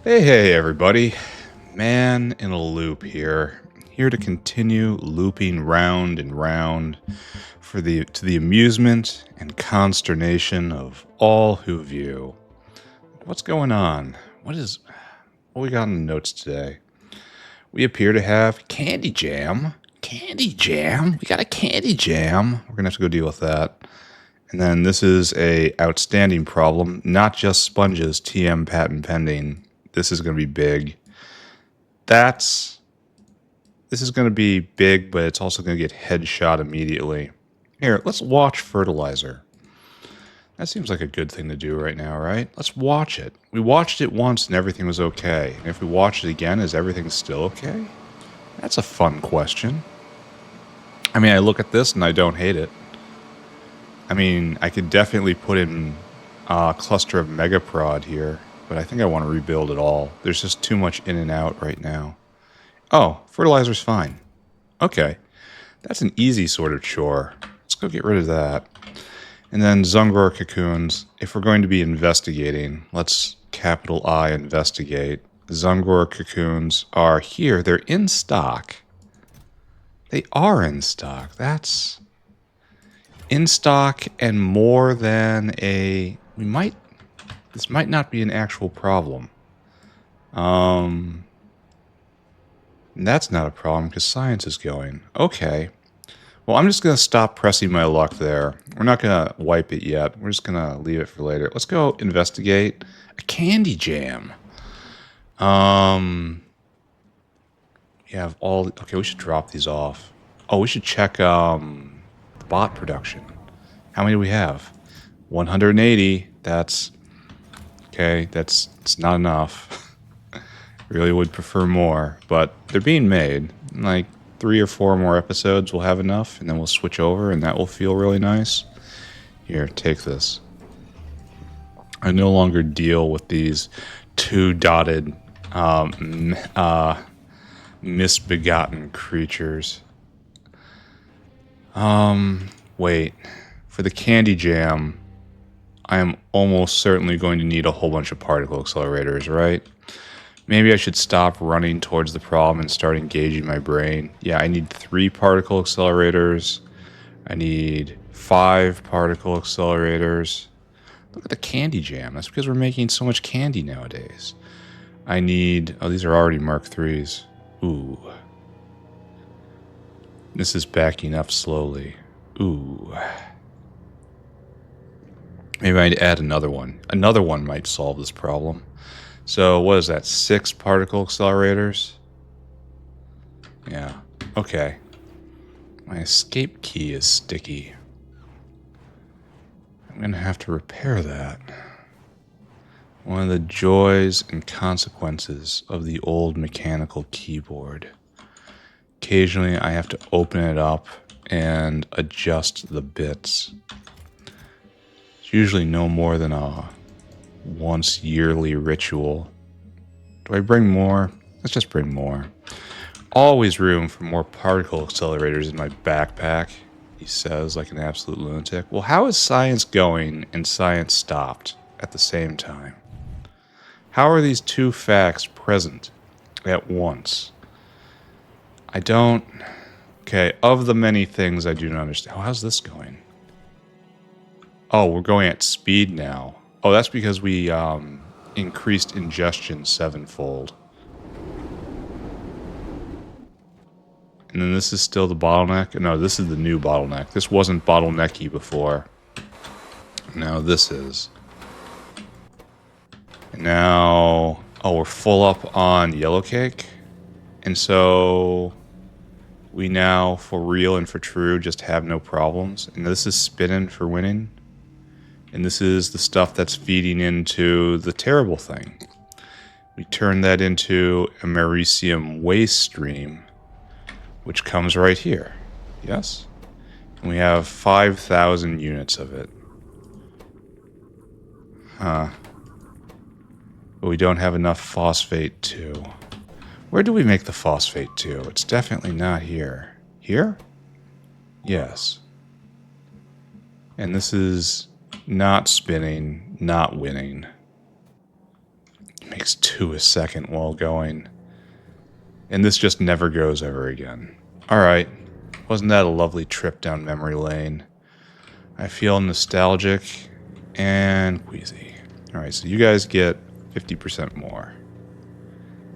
Hey, everybody. Man in a loop here. Here to continue looping round and round to the amusement and consternation of all who view. What's going on? What we got in the notes today? We appear to have candy jam. Candy jam? We got a candy jam. We're going to have to go deal with that. And then this is a outstanding problem. Not just sponges, TM patent pending. This is going to be big. This is going to be big, but it's also going to get headshot immediately. Here, let's watch fertilizer. That seems like a good thing to do right now, right? Let's watch it. We watched it once and everything was okay. And if we watch it again, is everything still okay? That's a fun question. I mean, I look at this and I don't hate it. I mean, I could definitely put in a cluster of Megaprod here, but I think I want to rebuild it all. There's just too much in and out right now. Oh, fertilizer's fine. Okay. That's an easy sort of chore. Let's go get rid of that. And then Zungor cocoons. If we're going to be investigating, let's capital I investigate. Zungor cocoons are here. They're in stock. They are in stock. That's in stock and more than a... This might not be an actual problem. That's not a problem because science is going. Okay. Well, I'm just going to stop pressing my luck there. We're not going to wipe it yet. We're just going to leave it for later. Let's go investigate a candy jam. You have all... Okay, we should drop these off. Oh, we should check the bot production. How many do we have? 180. That's... Okay, it's not enough. Really would prefer more, but they're being made. Like 3 or 4 more episodes will have enough, and then we'll switch over, and that will feel really nice. Here, take this. I no longer deal with these 2-dotted, misbegotten creatures. Wait. For the candy jam, I am almost certainly going to need a whole bunch of particle accelerators, right? Maybe I should stop running towards the problem and start engaging my brain. Yeah, I need 3 particle accelerators. I need 5 particle accelerators. Look at the candy jam. That's because we're making so much candy nowadays. I need... Oh, these are already Mark IIIs. Ooh. This is backing up slowly. Ooh. Maybe I'd add another one. Another one might solve this problem. So, what is that? 6 particle accelerators? Yeah. Okay. My escape key is sticky. I'm going to have to repair that. One of the joys and consequences of the old mechanical keyboard. Occasionally, I have to open it up and adjust the bits. It's usually no more than a once yearly ritual. Do I bring more? Let's just bring more. Always room for more particle accelerators in my backpack, he says like an absolute lunatic. Well, how is science going and science stopped at the same time? How are these 2 facts present at once? I don't... Okay, of the many things I do not understand. Oh, how's this going? Oh, we're going at speed now. Oh, that's because we increased ingestion 7-fold. And then this is still the bottleneck. No, this is the new bottleneck. This wasn't bottlenecky before. Now this is. And now... Oh, we're full up on yellow cake. And so... We now, for real and for true, just have no problems. And this is spinning for winning. And this is the stuff that's feeding into the terrible thing. We turn that into a Americium waste stream, which comes right here. Yes? And we have 5,000 units of it. Huh. But we don't have enough phosphate 2. Where do we make the phosphate 2? It's definitely not here. Here? Yes. And this is... not spinning, not winning. makes 2 a second while going. And this just never goes ever again. Alright, wasn't that a lovely trip down memory lane? I feel nostalgic and queasy. Alright, so you guys get 50% more.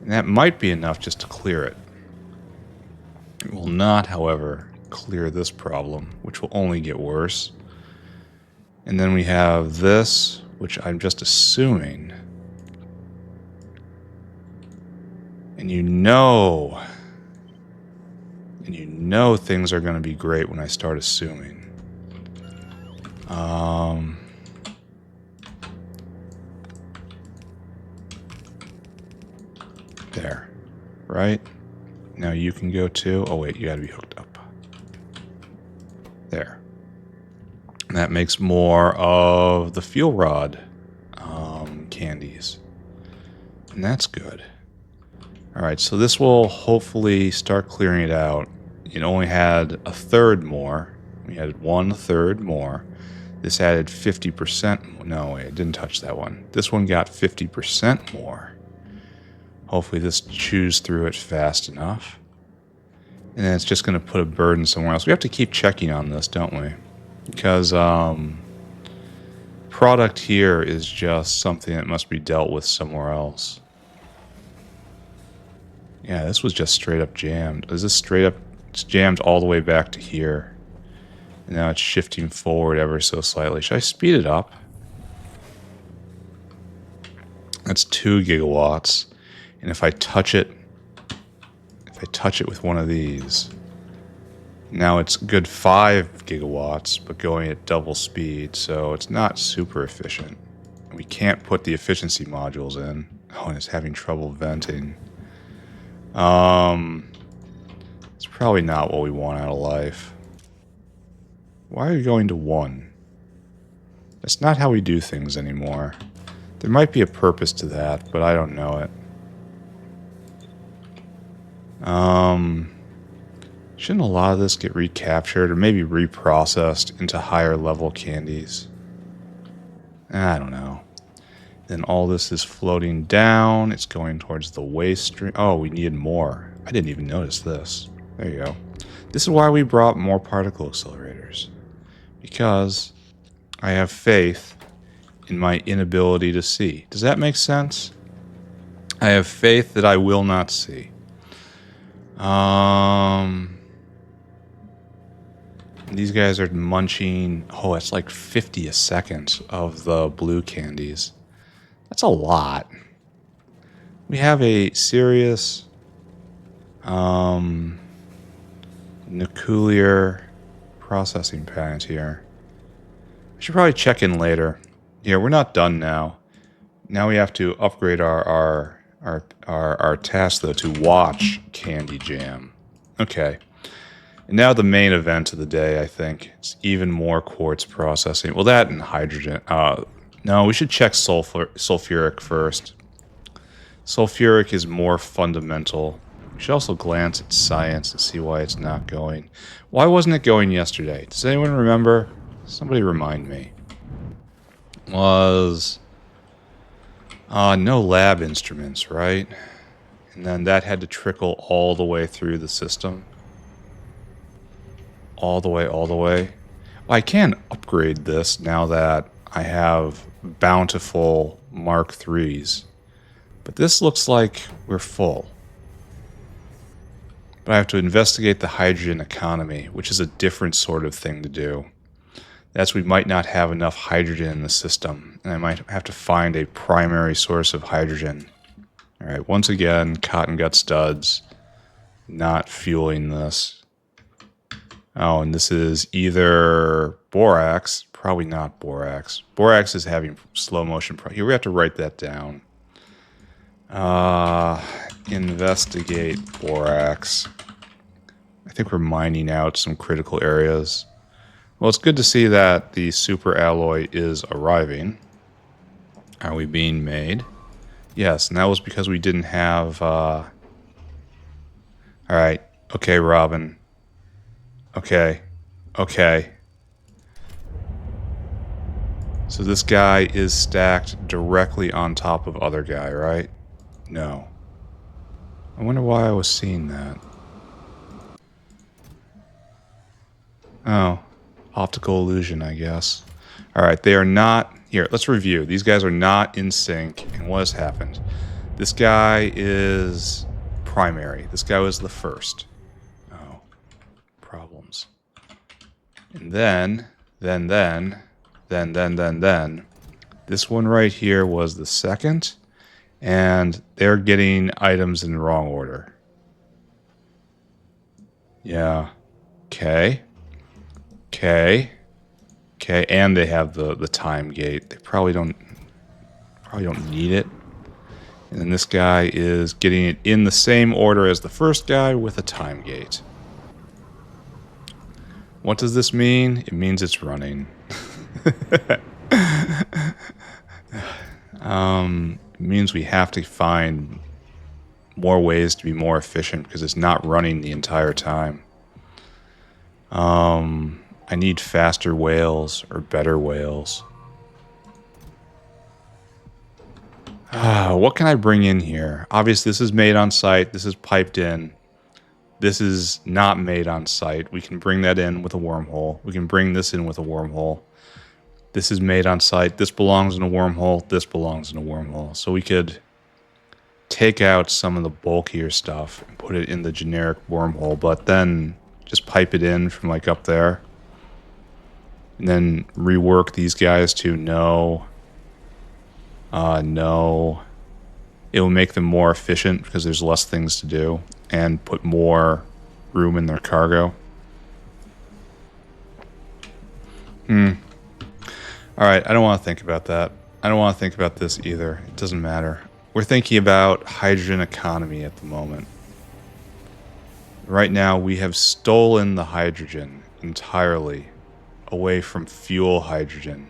And that might be enough just to clear it. It will not, however, clear this problem, which will only get worse. And then we have this, which I'm just assuming. And you know things are going to be great when I start assuming. There. Right? Now you can go too. Oh wait, you gotta be hooked up. There. And that makes more of the fuel rod candies. And that's good. Alright, so this will hopefully start clearing it out. It only had a third more. We had 1/3 more. This added 50%. No, wait, it didn't touch that one. This one got 50% more. Hopefully this chews through it fast enough. And then it's just going to put a burden somewhere else. We have to keep checking on this, don't we? Because product here is just something that must be dealt with somewhere else. Yeah, this was just straight up jammed. Is this straight up? It's jammed all the way back to here. And now it's shifting forward ever so slightly. Should I speed it up? That's 2 gigawatts. And if I touch it with one of these, now it's a good 5 gigawatts, but going at double speed, so it's not super efficient. We can't put the efficiency modules in. Oh, and it's having trouble venting. It's probably not what we want out of life. Why are you going to 1? That's not how we do things anymore. There might be a purpose to that, but I don't know it. Shouldn't a lot of this get recaptured or maybe reprocessed into higher level candies? I don't know. Then all this is floating down. It's going towards the waste stream. Oh, we needed more. I didn't even notice this. There you go. This is why we brought more particle accelerators. Because I have faith in my inability to see. Does that make sense? I have faith that I will not see. These guys are munching. Oh, it's like 50 a second of the blue candies. That's a lot. We have a serious nuclear processing plant here. I should probably check in later. Yeah, we're not done now. Now we have to upgrade our task, though, to watch Candy Jam. Okay. And now the main event of the day, I think. It's even more quartz processing. Well, that and hydrogen. No, we should check sulfuric first. Sulfuric is more fundamental. We should also glance at science and see why it's not going. Why wasn't it going yesterday? Does anyone remember? Somebody remind me. Was... no lab instruments, right? And then that had to trickle all the way through the system. All the way. Well, I can upgrade this now that I have bountiful Mark IIIs. But this looks like we're full. But I have to investigate the hydrogen economy, which is a different sort of thing to do. That's we might not have enough hydrogen in the system, and I might have to find a primary source of hydrogen. Alright, once again, cotton gut studs not fueling this. Oh, and this is either borax, probably not borax. Borax is having slow motion. Here, we have to write that down. Investigate borax. I think we're mining out some critical areas. Well, it's good to see that the super alloy is arriving. Are we being made? Yes, and that was because we didn't have... Alright, okay, Robin. Okay. So this guy is stacked directly on top of other guy, right? No. I wonder why I was seeing that. Oh, optical illusion, I guess. Alright, they are not... Here, let's review. These guys are not in sync, and what has happened? This guy is primary. This guy was the first. Oh, problems. And then, this one right here was the second, and they're getting items in the wrong order. Yeah. Okay. Okay. Okay, and they have the time gate. They probably don't need it. And then this guy is getting it in the same order as the first guy with a time gate. What does this mean? It means it's running. It means we have to find more ways to be more efficient because it's not running the entire time. I need faster whales or better whales. What can I bring in here? Obviously, this is made on site. This is piped in. This is not made on site. We can bring that in with a wormhole. We can bring this in with a wormhole. This is made on site. This belongs in a wormhole. This belongs in a wormhole. So we could take out some of the bulkier stuff and put it in the generic wormhole, but then just pipe it in from like up there. And then rework these guys to no. It will make them more efficient because there's less things to do and put more room in their cargo. Alright, I don't want to think about that. I don't want to think about this either. It doesn't matter. We're thinking about hydrogen economy at the moment. Right now, we have stolen the hydrogen entirely away from fuel hydrogen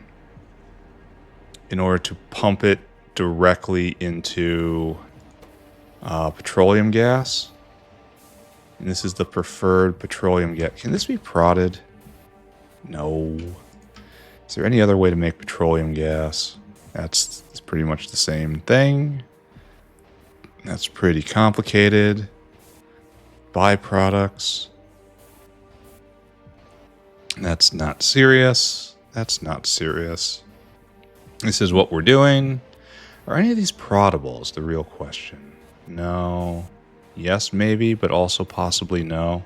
in order to pump it directly into petroleum gas. And this is the preferred petroleum gas. Can this be prodded? No. Is there any other way to make petroleum gas? It's pretty much the same thing. That's pretty complicated. Byproducts. That's not serious. That's not serious. This is what we're doing. Are any of these proddables the real question? No. Yes, maybe, but also no.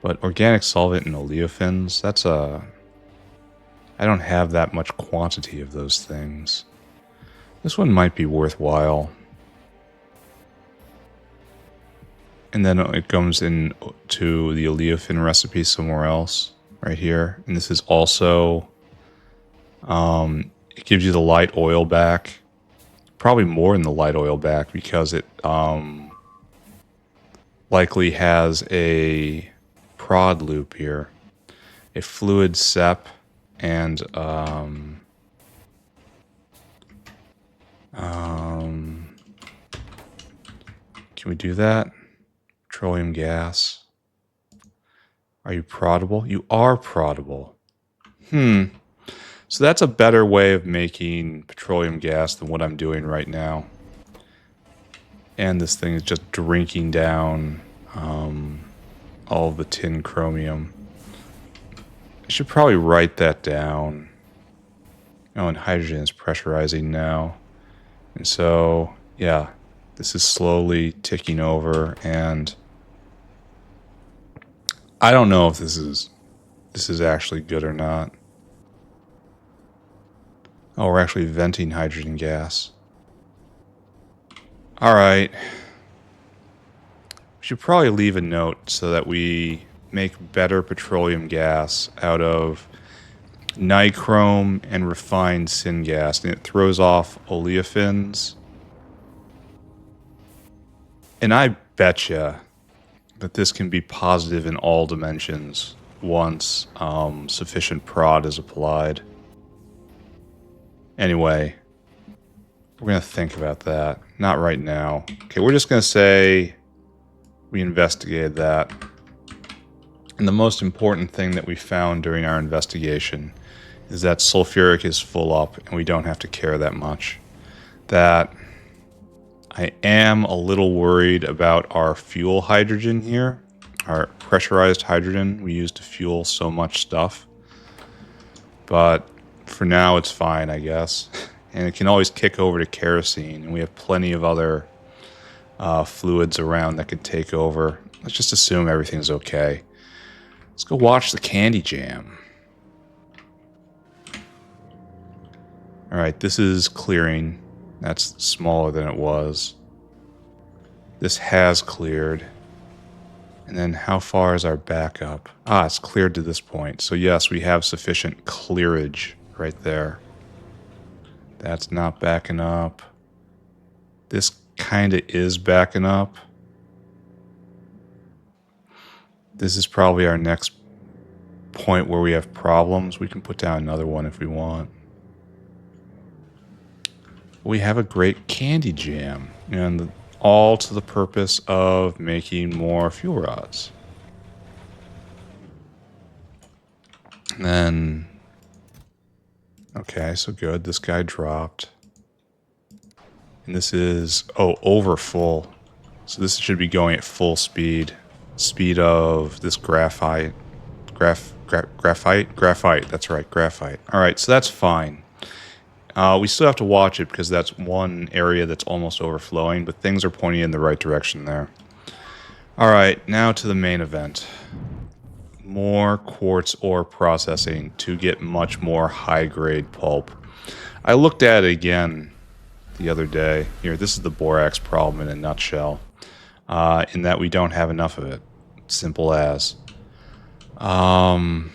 But organic solvent and oleofins, that's a... I don't have that much quantity of those things. This one might be worthwhile. And then it comes in to the oleofin recipe somewhere else, right here. And this is also, it gives you the light oil back. Probably more than the light oil back because it likely has a prod loop here. A fluid sep and can we do that? Petroleum gas. Are you proddable? You are proddable. So that's a better way of making petroleum gas than what I'm doing right now. And this thing is just drinking down all of the tin chromium. I should probably write that down. Oh, and hydrogen is pressurizing now. And so, yeah, this is slowly ticking over, and I don't know if this is actually good or not. Oh, we're actually venting hydrogen gas. All right. We should probably leave a note so that we make better petroleum gas out of nichrome and refined syngas, and it throws off oleofins. And I betcha that this can be positive in all dimensions once sufficient prod is applied. Anyway, we're going to think about that. Not right now. Okay, we're just going to say we investigated that. And the most important thing that we found during our investigation is that sulfuric is full up and we don't have to care that much. That I am a little worried about our fuel hydrogen here, our pressurized hydrogen we use to fuel so much stuff. But for now it's fine, I guess. And it can always kick over to kerosene, and we have plenty of other fluids around that could take over. Let's just assume everything's okay. Let's go watch the candy jam. Alright, this is clearing. That's smaller than it was. This has cleared. And then how far is our backup? Ah, it's cleared to this point. So yes, we have sufficient clearage right there. That's not backing up. This kind of is backing up. This is probably our next point where we have problems. We can put down another one if we want. We have a great candy jam, and all to the purpose of making more fuel rods. And then, okay, so good. This guy dropped. And this is, over full. So this should be going at full speed. Speed of this graphite. Graphite? Graphite, that's right, graphite. Alright, so that's fine. We still have to watch it because that's one area that's almost overflowing, but things are pointing in the right direction there. Alright, now to the main event. More quartz ore processing to get much more high-grade pulp. I looked at it again the other day. Here, this is the borax problem in a nutshell. In that we don't have enough of it. Simple as. And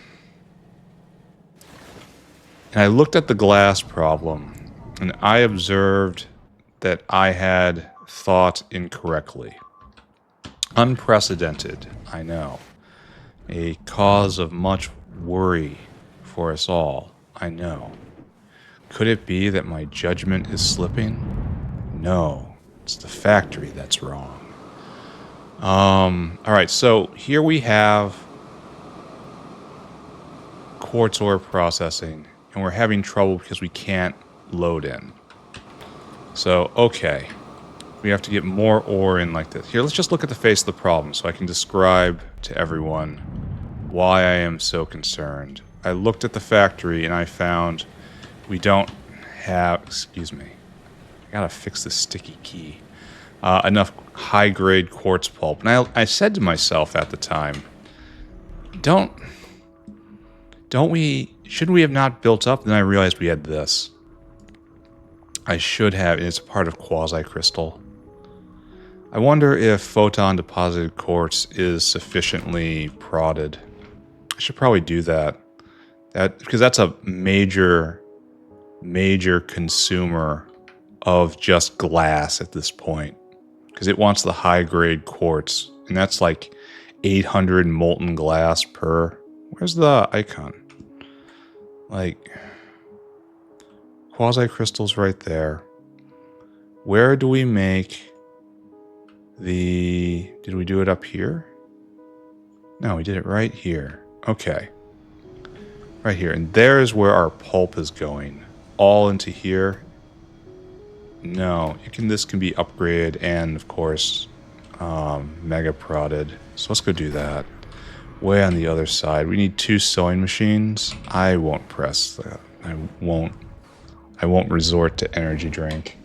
I looked at the glass problem, and I observed that I had thought incorrectly. Unprecedented, I know. A cause of much worry for us all, I know. Could it be that my judgment is slipping? No, it's the factory that's wrong. Alright, so here we have quartz ore processing, and we're having trouble because we can't load in. So, okay. We have to get more ore in like this. Here, let's just look at the face of the problem so I can describe to everyone why I am so concerned. I looked at the factory and I found we don't have... Excuse me. I gotta fix this sticky key. Enough high-grade quartz pulp. And I said to myself at the time, shouldn't we have not built up? Then I realized we had this. I should have, and it's a part of quasi-crystal. I wonder if photon-deposited quartz is sufficiently prodded. I should probably do that. Because that's a major consumer of just glass at this point. Because it wants the high-grade quartz, and that's like 800 molten glass per... Where's the icon? Like, quasi-crystals right there. Where do we make the... Did we do it up here? No, we did it right here. Okay. Right here. And there's where our pulp is going. All into here. No, this can be upgraded and, of course, mega prodded. So let's go do that. Way on the other side. We need 2 sewing machines. I won't press that. I won't resort to energy drink.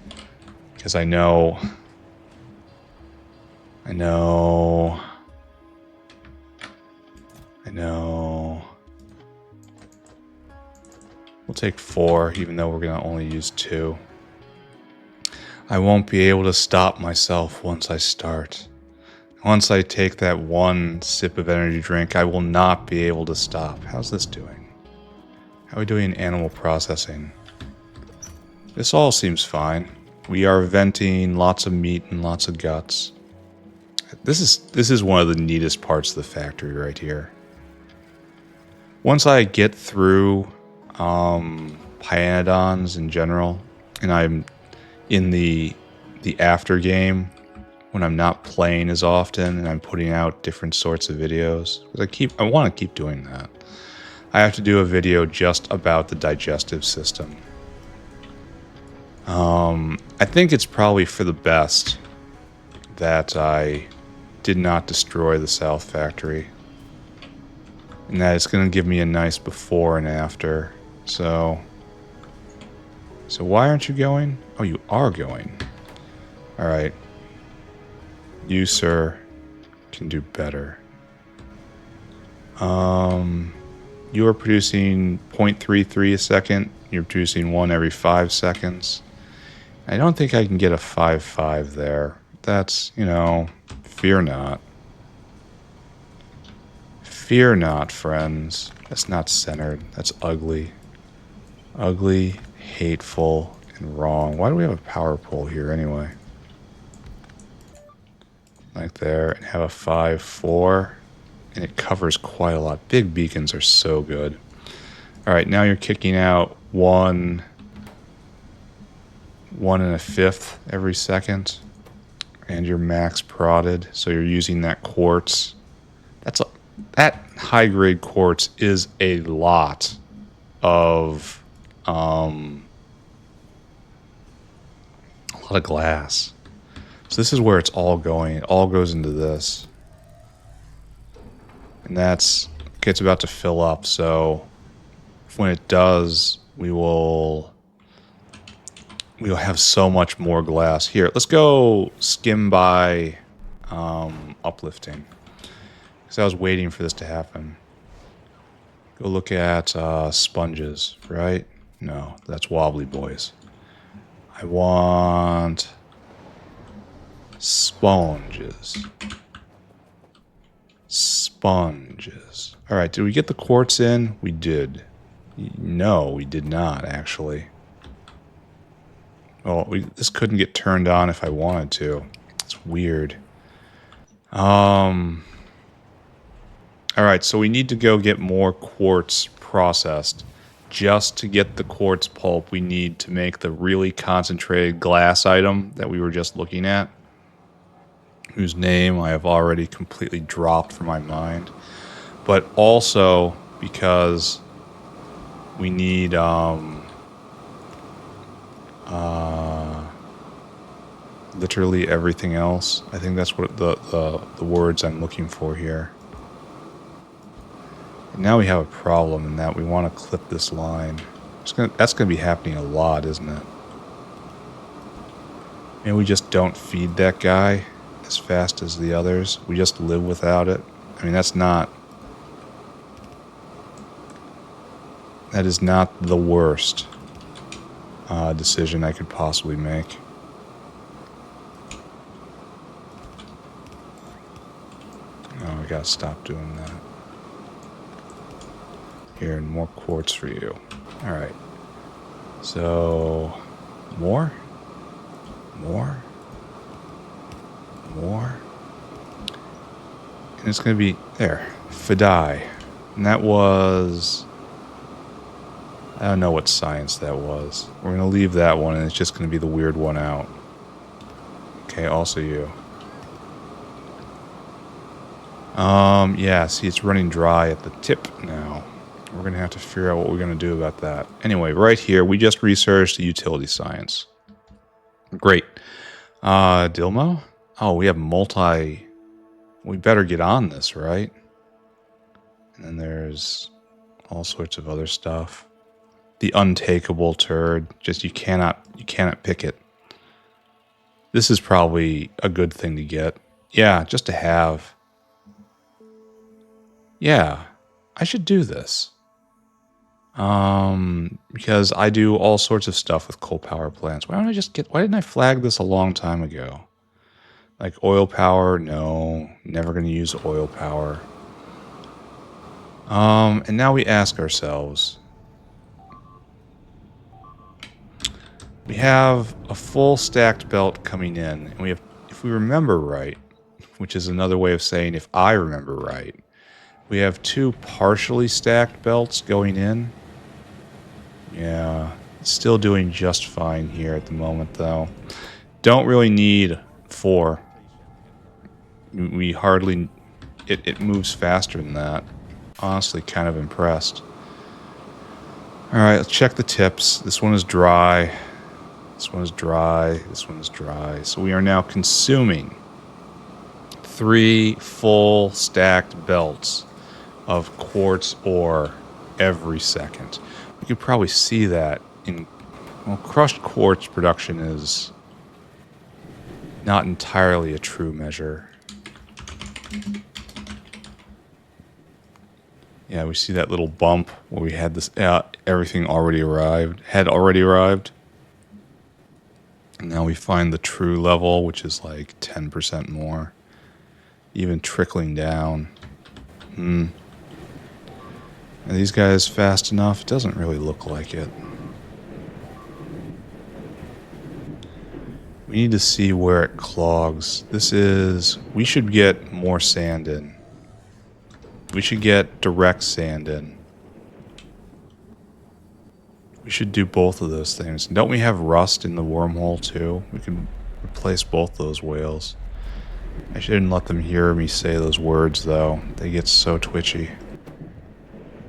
Because I know... We'll take 4, even though we're going to only use 2. I won't be able to stop myself once I start. Once I take that one sip of energy drink, I will not be able to stop. How's this doing? How are we doing in animal processing? This all seems fine. We are venting lots of meat and lots of guts. This is one of the neatest parts of the factory right here. Once I get through Pyanodons in general, and I'm in the after game when I'm not playing as often and I'm putting out different sorts of videos, because I want to keep doing that. I have to do a video just about the digestive system. I think it's probably for the best that I did not destroy the South Factory. And that it's going to give me a nice before and after. So why aren't you going? Oh, you are going. Alright. You, sir, can do better. You are producing 0.33 a second. You're producing 1 every 5 seconds. I don't think I can get a 5.5 there. That's, you know, fear not. Fear not, friends. That's not centered. That's ugly. Ugly, hateful, and wrong. Why do we have a power pole here anyway? Like there, and have a 5.4. And it covers quite a lot. Big beacons are so good. Alright, now you're kicking out 1 1.1 every second. And you're max prodded, so you're using that quartz. That high grade quartz is a lot of glass. So this is where it's all going. It all goes into this. And that's okay, it's about to fill up, so when it does, we'll have so much more glass. Here, let's go skim by Uplifting. Because I was waiting for this to happen. Go look at sponges, right? No, that's wobbly boys. I want sponges. Sponges. Alright, did we get the quartz in? We did. No, we did not, actually. Well, this couldn't get turned on if I wanted to. It's weird. Alright, so we need to go get more quartz processed. Just to get the quartz pulp we need to make the really concentrated glass item that we were just looking at. Whose name I have already completely dropped from my mind. But also because we need literally everything else. I think that's what the words I'm looking for here. And now we have a problem in that we want to clip this line. That's going to be happening a lot, isn't it? And we just don't feed that guy as fast as the others. We just live without it. I mean, that is not the worst decision I could possibly make. Oh, we gotta stop doing that. Here, and more quartz for you. Alright. So, more? More? More? And it's gonna be, there, Phadai. And that was, I don't know what science that was. We're gonna leave that one, and it's just gonna be the weird one out. Okay, also you. Yeah, see, it's running dry at the tip now. We're going to have to figure out what we're going to do about that. Anyway, right here, we just researched the utility science. Great. Dilmo? Oh, we have we better get on this, right? And then there's all sorts of other stuff. The untakeable turd. Just you cannot pick it. This is probably a good thing to get. Yeah, just to have. Yeah, I should do this. Because I do all sorts of stuff with coal power plants. Why didn't I flag this a long time ago? Like oil power, no, never going to use oil power. And now we ask ourselves, we have a full stacked belt coming in, and we have, if we remember right, which is another way of saying if I remember right, we have 2 partially stacked belts going in. Yeah, still doing just fine here at the moment, though. Don't really need 4. We hardly... It moves faster than that. Honestly, kind of impressed. All right, let's check the tips. This one is dry. This one is dry. This one is dry. So we are now consuming 3 full stacked belts of quartz ore every second. We could probably see that in, well, crushed quartz production is not entirely a true measure. Yeah, we see that little bump where we had this, everything already arrived, And now we find the true level, which is like 10% more. Even trickling down. Are these guys fast enough? It doesn't really look like it. We need to see where it clogs. We should get more sand in. We should get direct sand in. We should do both of those things. Don't we have rust in the wormhole too? We can replace both those whales. I shouldn't let them hear me say those words though. They get so twitchy.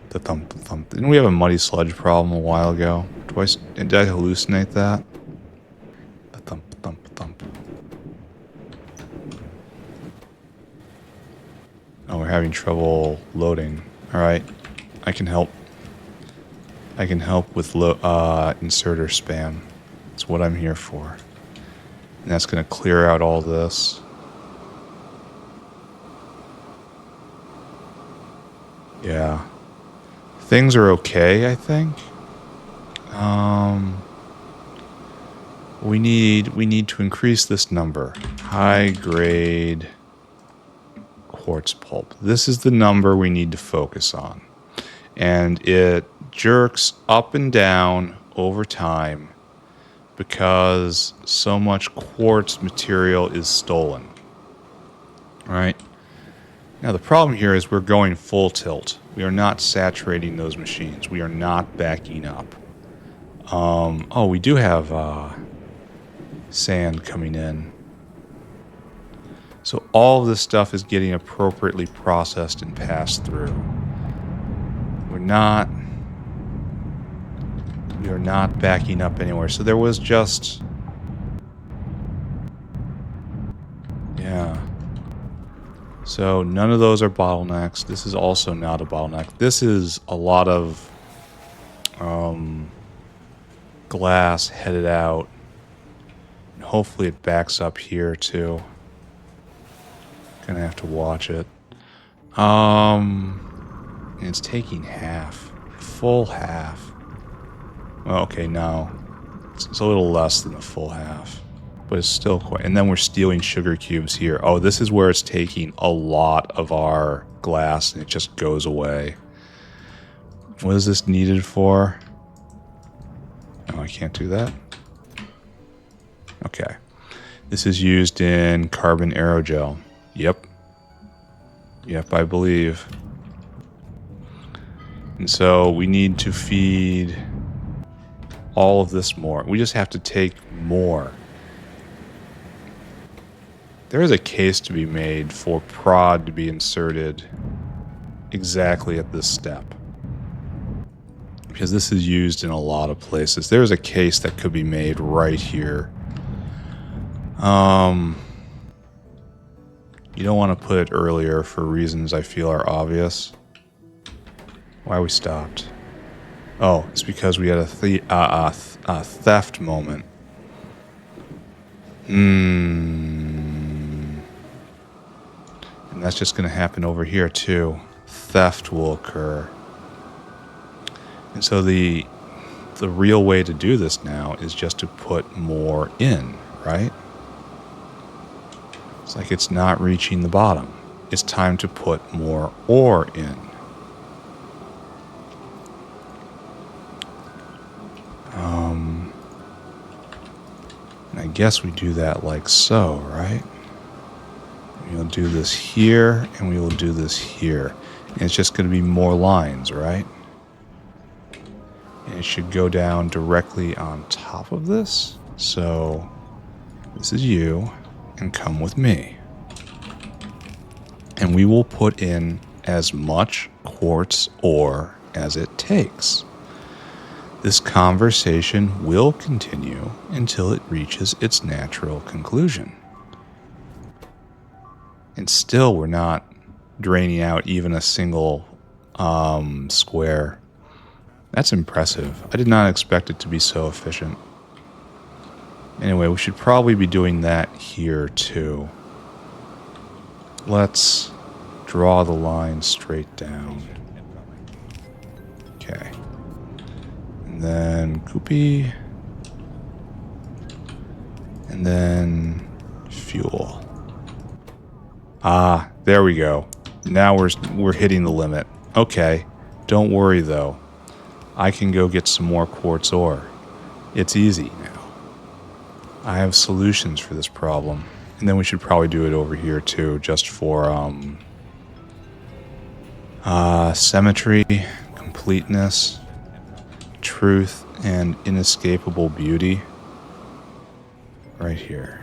The thump, the thump. Didn't we have a muddy sludge problem a while ago? Did I hallucinate that? The thump, thump, thump. Oh, we're having trouble loading. Alright, I can help. I can help with inserter spam. That's what I'm here for. And that's going to clear out all this. Yeah. Things are okay, I think. We need to increase this number. High grade quartz pulp. This is the number we need to focus on. And it jerks up and down over time because so much quartz material is stolen. Right? Now the problem here is we're going full tilt. We are not saturating those machines. We are not backing up. Oh, we do have sand coming in. So all of this stuff is getting appropriately processed and passed through. We are not backing up anywhere. So there was just... Yeah. So none of those are bottlenecks. This is also not a bottleneck. This is a lot of glass headed out. And hopefully it backs up here too. Gonna have to watch it. And it's taking half. Full half. Well, okay, no. It's a little less than the full half. But it's still quite... And then we're stealing sugar cubes here. Oh, this is where it's taking a lot of our glass and it just goes away. What is this needed for? Oh, I can't do that. Okay. This is used in carbon aerogel. Yep. Yep, I believe. And so we need to feed all of this more. We just have to take more. There is a case to be made for prod to be inserted exactly at this step. Because this is used in a lot of places. There's a case that could be made right here. You don't want to put it earlier for reasons I feel are obvious. Why we stopped? Oh, it's because we had a theft moment. And that's just going to happen over here too. Theft will occur. And so the real way to do this now is just to put more in, right? It's like it's not reaching the bottom. It's time to put more ore in. And I guess we do that like so, right? We'll do this here, and we will do this here. And it's just going to be more lines, right? And it should go down directly on top of this. So this is you, and come with me. And we will put in as much quartz ore as it takes. This conversation will continue until it reaches its natural conclusion. And still, we're not draining out even a single square. That's impressive. I did not expect it to be so efficient. Anyway, we should probably be doing that here too. Let's draw the line straight down. Okay. And then Koopy. And then fuel. Ah, there we go. Now we're hitting the limit. Okay. Don't worry though. I can go get some more quartz ore. It's easy now. I have solutions for this problem. And then we should probably do it over here too, just for symmetry, completeness, truth, and inescapable beauty. Right here.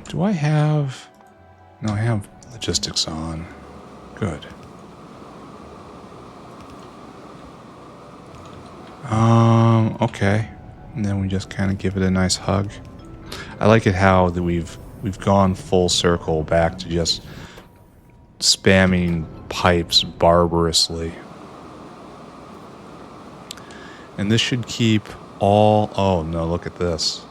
Do I have... No, I have logistics on. Good. Okay. And then we just kind of give it a nice hug. I like it how that we've gone full circle back to just spamming pipes barbarously. And this should keep all... Oh, no, look at this.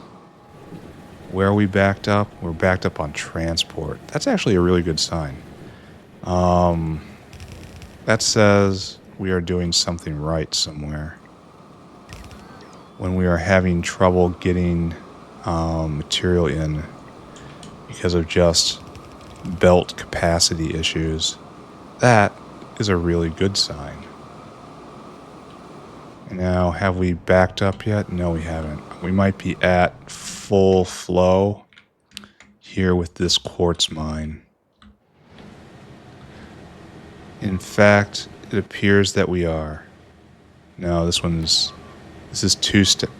Where are we backed up? We're backed up on transport. That's actually a really good sign. That says we are doing something right somewhere. When we are having trouble getting material in because of just belt capacity issues, that is a really good sign. Now, have we backed up yet? No, we haven't. We might be at full flow here with this quartz mine. In fact, it appears that we are. No, this is two stacked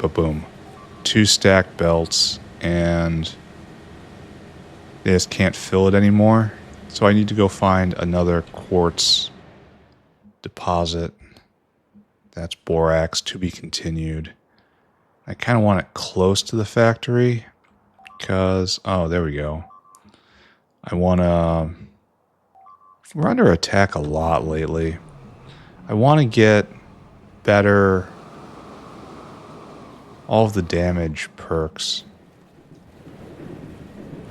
belts, and they just can't fill it anymore. So I need to go find another quartz deposit. That's borax to be continued. I kind of want it close to the factory because, oh, there we go. I want to, we're under attack a lot lately. I want to get better, all of the damage perks.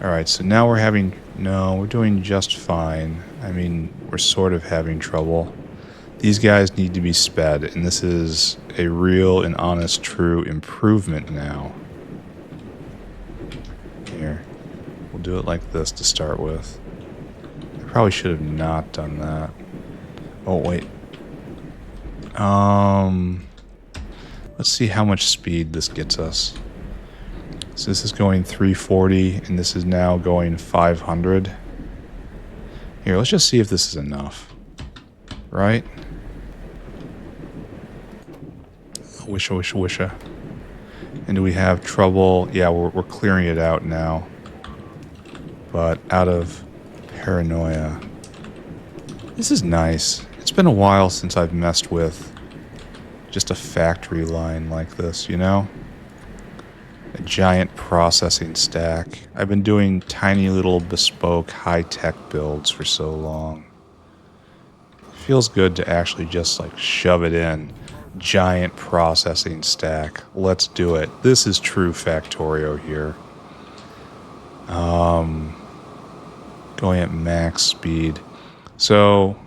All right, so now we're doing just fine. I mean, we're sort of having trouble. These guys need to be sped, and this is a real and honest, true improvement now. Here, we'll do it like this to start with. I probably should have not done that. Oh, wait. Let's see how much speed this gets us. So this is going 340, and this is now going 500. Here, let's just see if this is enough. Right? Wisha. And do we have trouble? Yeah, we're clearing it out now. But out of paranoia. This is nice. It's been a while since I've messed with just a factory line like this, you know? A giant processing stack. I've been doing tiny little bespoke high-tech builds for so long. Feels good to actually just like shove it in. Giant processing stack. Let's do it. This is true Factorio here. Going at max speed. So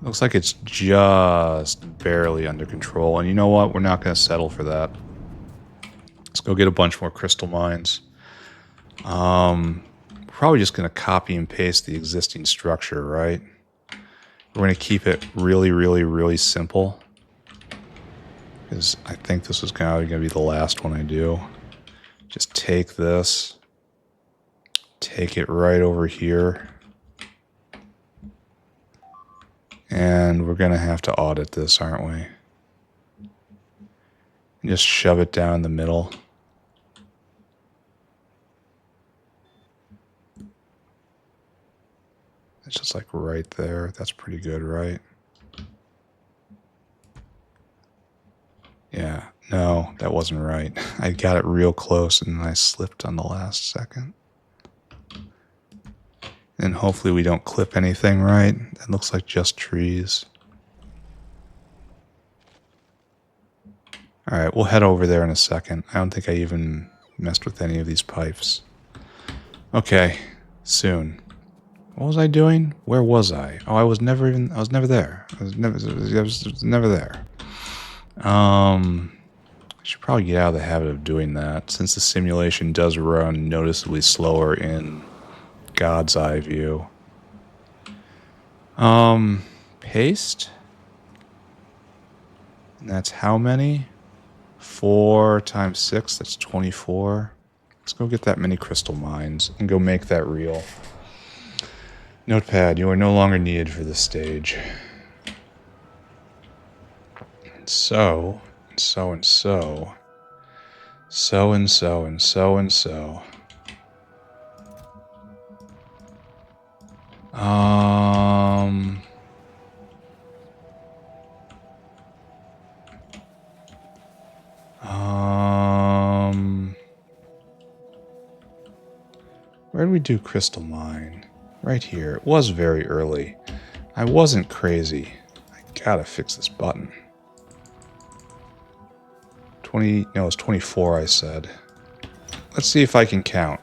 looks like it's just barely under control. And you know what? We're not going to settle for that. Let's go get a bunch more crystal mines. Probably just going to copy and paste the existing structure, right? We're going to keep it really, really, really simple. Because I think this is going to be the last one I do. Just take this. Take it right over here. And we're going to have to audit this, aren't we? And just shove it down the middle. It's just like right there. That's pretty good, right? Yeah. No, that wasn't right. I got it real close and then I slipped on the last second. And hopefully we don't clip anything, right? That looks like just trees. All right, we'll head over there in a second. I don't think I even messed with any of these pipes. Okay, soon. What was I doing? Where was I? Oh, I was never there. I was never there. I should probably get out of the habit of doing that, since the simulation does run noticeably slower in God's eye view. Paste? And that's how many? 4 times 6, that's 24. Let's go get that many crystal mines and go make that real. Notepad, you are no longer needed for this stage. So. Where did we do crystal mine? Right here. It was very early. I wasn't crazy. I gotta fix this button. 20, no, it's 24 I said. Let's see if I can count.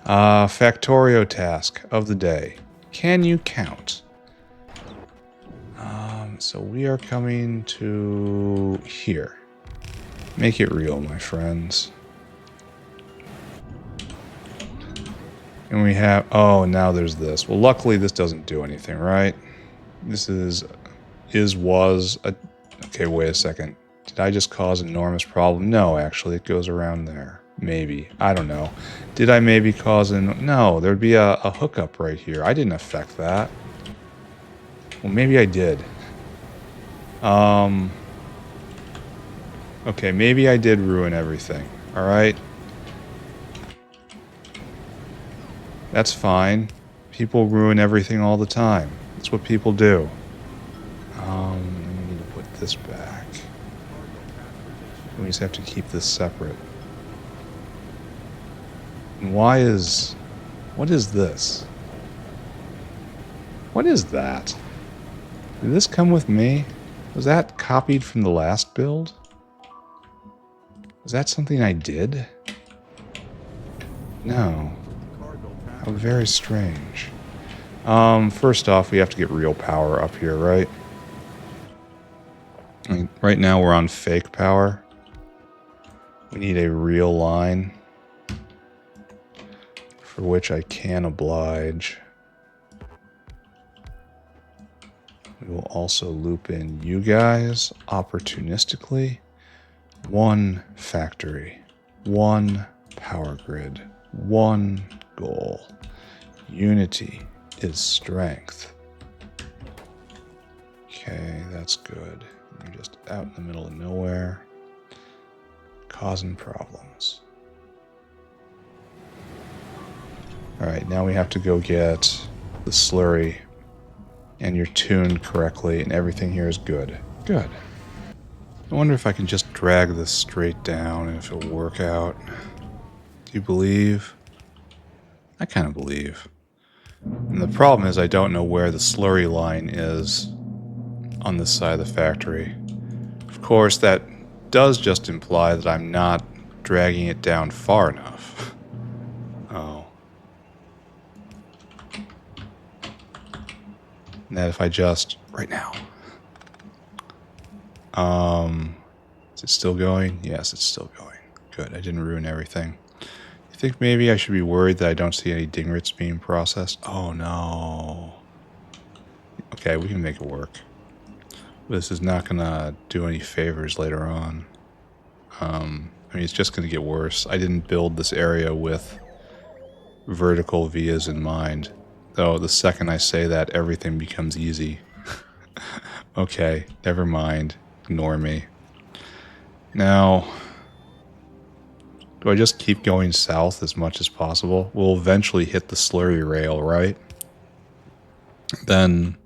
Factorio task of the day. Can you count? So we are coming to here. Make it real, my friends. And we have, oh, now there's this. Well, luckily this doesn't do anything, right? This was a, okay, wait a second. Did I just cause an enormous problem? No, actually, it goes around there. Maybe. I don't know. Did I maybe cause an... No, there'd be a hookup right here. I didn't affect that. Well, maybe I did. Okay, maybe I did ruin everything. Alright? That's fine. People ruin everything all the time. That's what people do. I need to put this back. We just have to keep this separate. And what is this? What is that? Did this come with me? Was that copied from the last build? Was that something I did? No. How very strange. First off, we have to get real power up here, right? I mean, right now we're on fake power. We need a real line, for which I can oblige. We will also loop in you guys opportunistically. One factory, one power grid, one goal. Unity is strength. Okay, that's good. You're just out in the middle of nowhere, causing problems. Alright, now we have to go get the slurry, and you're tuned correctly, and everything here is good. Good. I wonder if I can just drag this straight down and if it'll work out. Do you believe? I kind of believe. And the problem is I don't know where the slurry line is on this side of the factory. Of course, that does just imply that I'm not dragging it down far enough. Oh. And that if I just... right now. Is it still going? Yes, it's still going. Good, I didn't ruin everything. You think maybe I should be worried that I don't see any dingrits being processed? Oh no. Okay, we can make it work. This is not gonna do any favors later on. I mean, it's just gonna get worse. I didn't build this area with vertical vias in mind. Though the second I say that, everything becomes easy. Okay, never mind. Ignore me. Now, do I just keep going south as much as possible? We'll eventually hit the slurry rail, right? then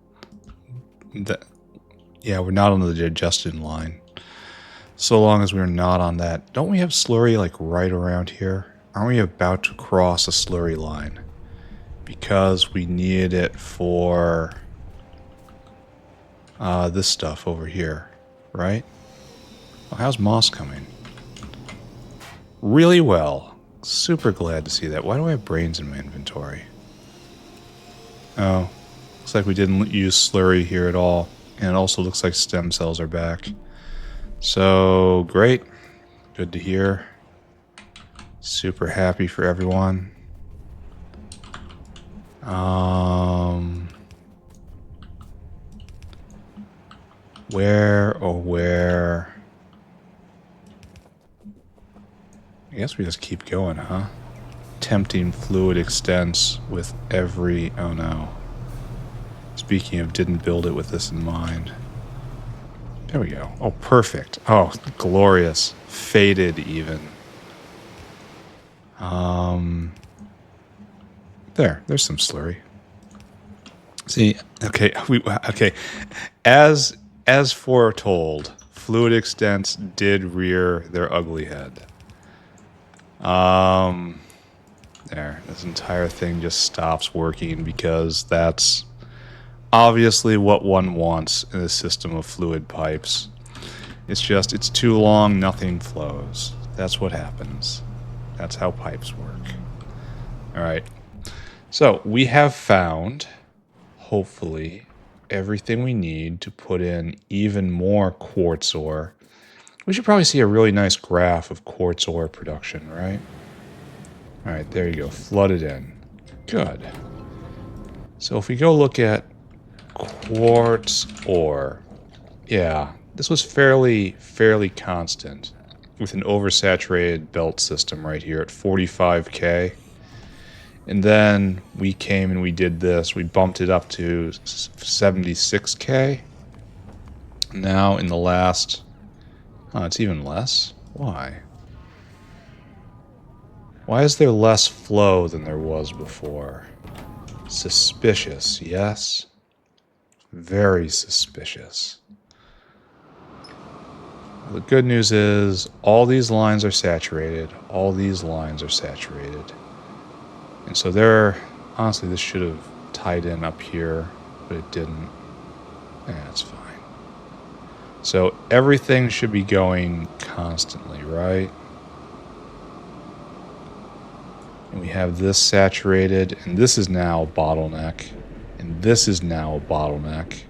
yeah, we're not on the digestion line. So long as we're not on that. Don't we have slurry like right around here? Aren't we about to cross a slurry line? Because we need it for this stuff over here, right? Oh, how's Moss coming? Really well. Super glad to see that. Why do I have brains in my inventory? Oh, looks like we didn't use slurry here at all. And it also looks like stem cells are back. So, great. Good to hear. Super happy for everyone. Where, oh where? I guess we just keep going, huh? Tempting fluid extents with every... Oh no. Speaking of, didn't build it with this in mind. There we go. Oh, perfect. Oh, glorious. Faded even. There's some slurry. See, okay, okay. As foretold, fluid extents did rear their ugly head. There, this entire thing just stops working because that's obviously what one wants in a system of fluid pipes. It's just, it's too long, nothing flows. That's what happens. That's how pipes work. Alright. So, we have found, hopefully, everything we need to put in even more quartz ore. We should probably see a really nice graph of quartz ore production, right? Alright, there you go. Flooded in. Good. So if we go look at quartz ore, yeah, this was fairly constant with an oversaturated belt system right here at 45K. And then we came and we did this. We bumped it up to 76K. Now in the last... Oh, it's even less? Why? Why is there less flow than there was before? Suspicious, yes? Very suspicious. Well, the good news is all these lines are saturated. All these lines are saturated. And so there, honestly, this should have tied in up here, but it didn't. That's fine. So everything should be going constantly, right? And we have this saturated, and this is now a bottleneck, and this is now a bottleneck.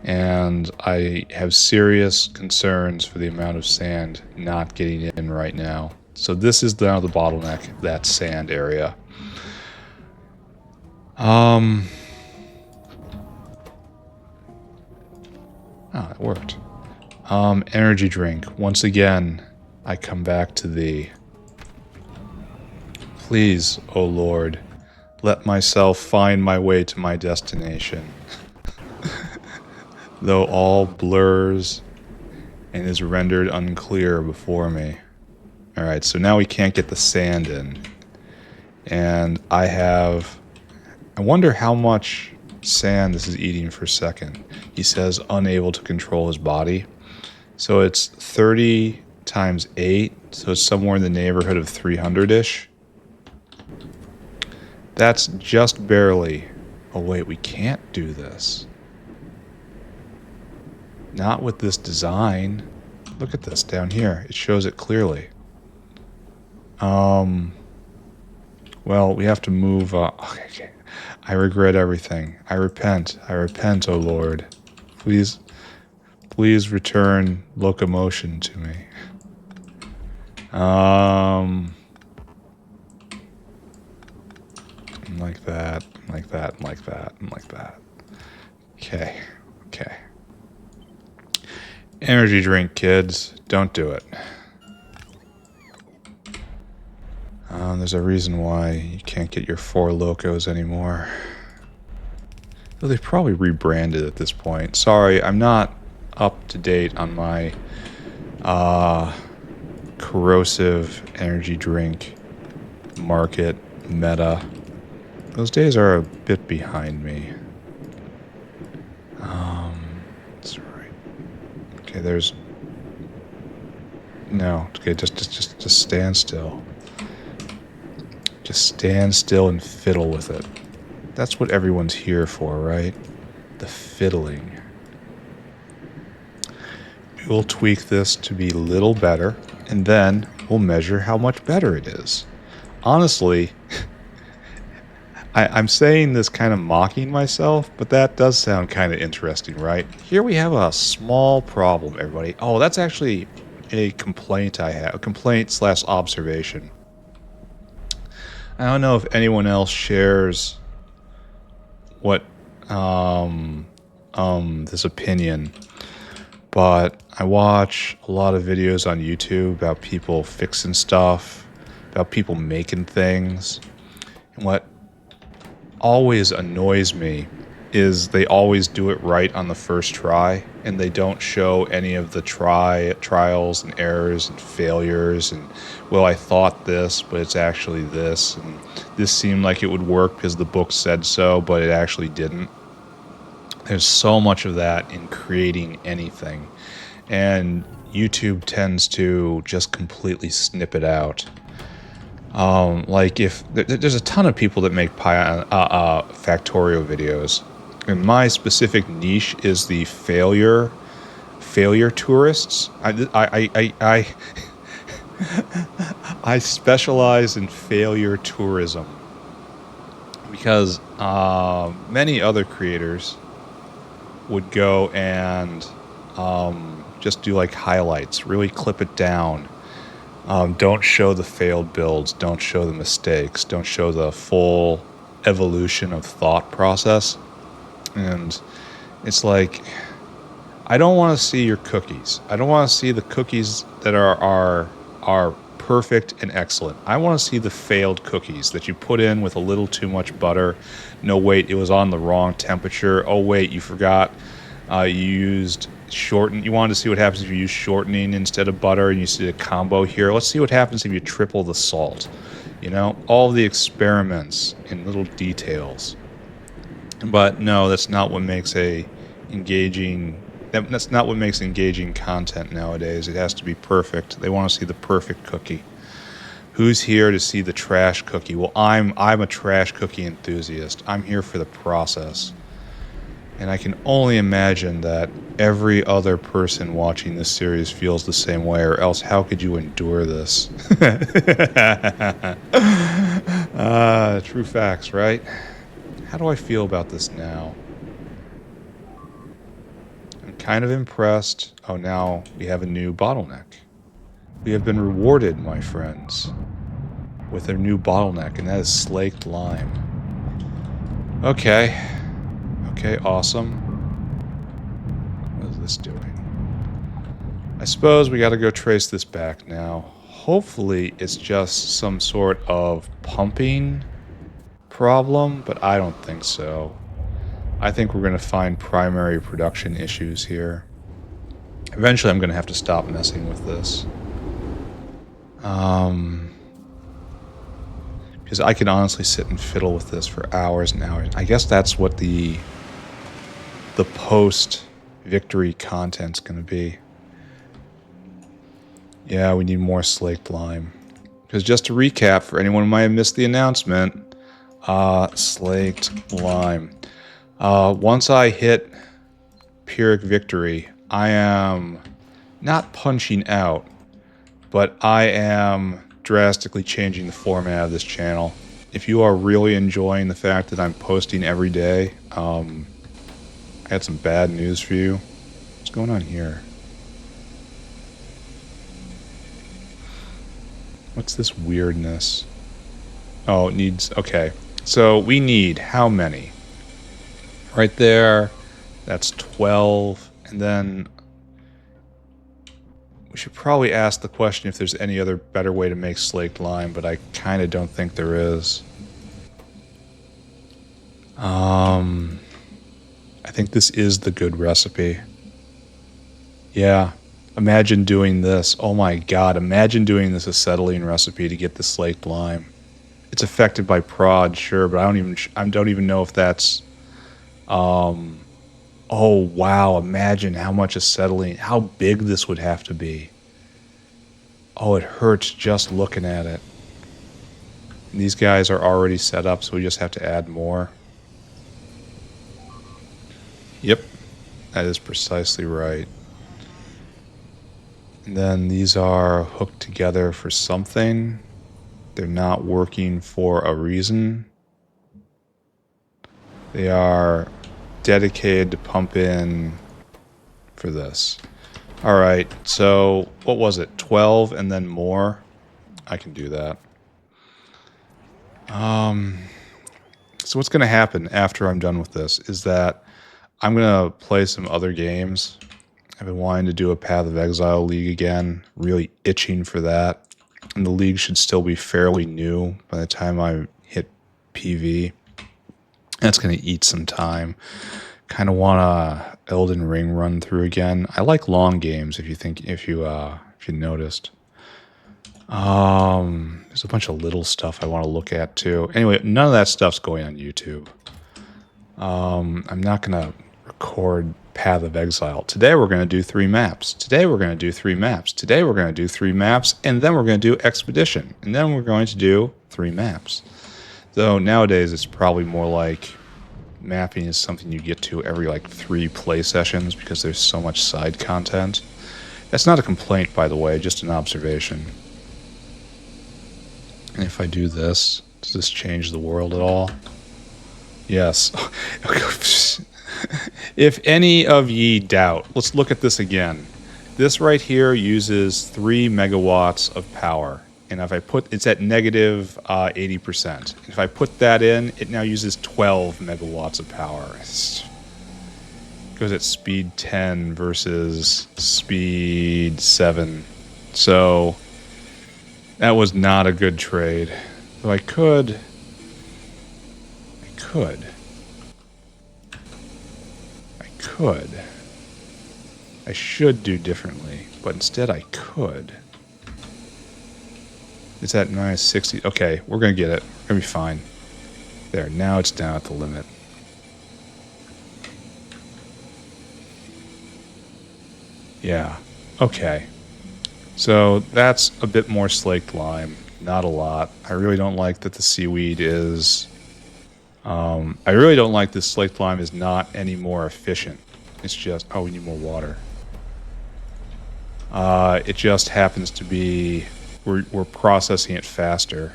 And I have serious concerns for the amount of sand not getting in right now. So this is now the bottleneck, that sand area. Oh, it worked. Energy drink. Once again, I come back to thee. Please, O Lord, let myself find my way to my destination. Though all blurs and is rendered unclear before me. Alright, so now we can't get the sand in. And I wonder how much sand this is eating per second. He says unable to control his body. So it's 30 times 8, so it's somewhere in the neighborhood of 300-ish. That's just barely... Oh wait, we can't do this. Not with this design. Look at this down here. It shows it clearly. Well, we have to move... okay. I regret everything. I repent, O Lord. Please return locomotion to me. Like that, like that, like that, and like that. Okay. Energy drink, kids. Don't do it. There's a reason why you can't get your 4 locos anymore. Though they've probably rebranded at this point. Sorry, I'm not up to date on my corrosive energy drink market meta. Those days are a bit behind me. That's right. Okay, there's... No, okay, just stand still. Just stand still and fiddle with it. That's what everyone's here for, right? The fiddling. We'll tweak this to be a little better, and then we'll measure how much better it is. Honestly, I'm saying this kind of mocking myself, but that does sound kind of interesting, right? Here we have a small problem, everybody. Oh, that's actually a complaint I have. A complaint / observation. I don't know if anyone else shares what this opinion, but I watch a lot of videos on YouTube about people fixing stuff, about people making things. And what always annoys me is they always do it right on the first try, and they don't show any of the trials and errors and failures and, well, I thought this, but it's actually this, and this seemed like it would work because the book said so, but it actually didn't. There's so much of that in creating anything, and YouTube tends to just completely snip it out. Like if there's a ton of people that make Factorio videos, and my specific niche is the failure tourists. I specialize in failure tourism because many other creators would go and just do like highlights, really clip it down. Don't show the failed builds, don't show the mistakes, don't show the full evolution of thought process. And it's like, I don't want to see your cookies. I don't want to see the cookies that are perfect and excellent. I want to see the failed cookies that you put in with a little too much butter. No, wait, it was on the wrong temperature. Oh, wait, you forgot you used shorten. You wanted to see what happens if you use shortening instead of butter, and you see a combo here. Let's see what happens if you triple the salt. You know, all the experiments in little details. But no, that's not what makes engaging content nowadays. It has to be perfect. They want to see the perfect cookie. Who's here to see the trash cookie? Well, I'm a trash cookie enthusiast. I'm here for the process. And I can only imagine that every other person watching this series feels the same way, or else how could you endure this? True facts, right? How do I feel about this now? I'm kind of impressed. Oh, now we have a new bottleneck. We have been rewarded, my friends, with a new bottleneck, and that is slaked lime. Okay. Okay, awesome. What is this doing? I suppose we gotta go trace this back now. Hopefully it's just some sort of pumping problem, but I don't think so. I think we're gonna find primary production issues here. Eventually I'm gonna have to stop messing with this. Because I can honestly sit and fiddle with this for hours and hours. I guess that's what the post-victory content's going to be. Yeah, we need more slaked lime. Because just to recap, for anyone who might have missed the announcement, slaked lime. Once I hit Pyrrhic victory, I am not punching out, but I am drastically changing the format of this channel. If you are really enjoying the fact that I'm posting every day, I had some bad news for you. What's going on here? What's this weirdness? Oh, it needs... Okay. So we need how many? Right there. That's 12. And then we should probably ask the question if there's any other better way to make slaked lime, but I kind of don't think there is. I think this is the good recipe. Yeah. Imagine doing this. Oh my god, imagine doing this acetylene recipe to get the slaked lime. It's affected by prod, sure, but I don't even know if that's Oh, wow. Imagine how much acetylene, how big this would have to be. Oh, it hurts just looking at it. And these guys are already set up, so we just have to add more. Yep, that is precisely right. And then these are hooked together for something. They're not working for a reason. They are dedicated to pump in for this. All right, so what was it? 12 and then more? I can do that. So what's going to happen after I'm done with this is that I'm going to play some other games. I've been wanting to do a Path of Exile League again, really itching for that. And the league should still be fairly new by the time I hit PV. That's going to eat some time. Kind of want a Elden Ring run through again. I like long games. If you noticed. There's a bunch of little stuff I want to look at too. Anyway, none of that stuff's going on YouTube. I'm not gonna record Path of Exile. Today we're gonna do 3 maps. Today we're gonna do 3 maps. Today we're gonna do 3 maps, and then we're gonna do Expedition, and then we're going to do 3 maps. Though nowadays it's probably more like mapping is something you get to every like 3 play sessions because there's so much side content. That's not a complaint, by the way, just an observation. And if I do this, does this change the world at all? Yes. If any of ye doubt, let's look at this again. This right here uses 3 megawatts of power. And if I put, it's at negative 80%. If I put that in, it now uses 12 megawatts of power. It goes at speed 10 versus speed 7. So that was not a good trade. Though I could. I should do differently, but instead I could. It's at minus 60. Okay, we're going to get it. We're going to be fine. There, now it's down at the limit. Yeah, okay. So that's a bit more slaked lime. Not a lot. I really don't like that the seaweed is... I really don't like this slaked lime is not any more efficient. It's just... Oh, we need more water. It just happens to be... We're processing it faster.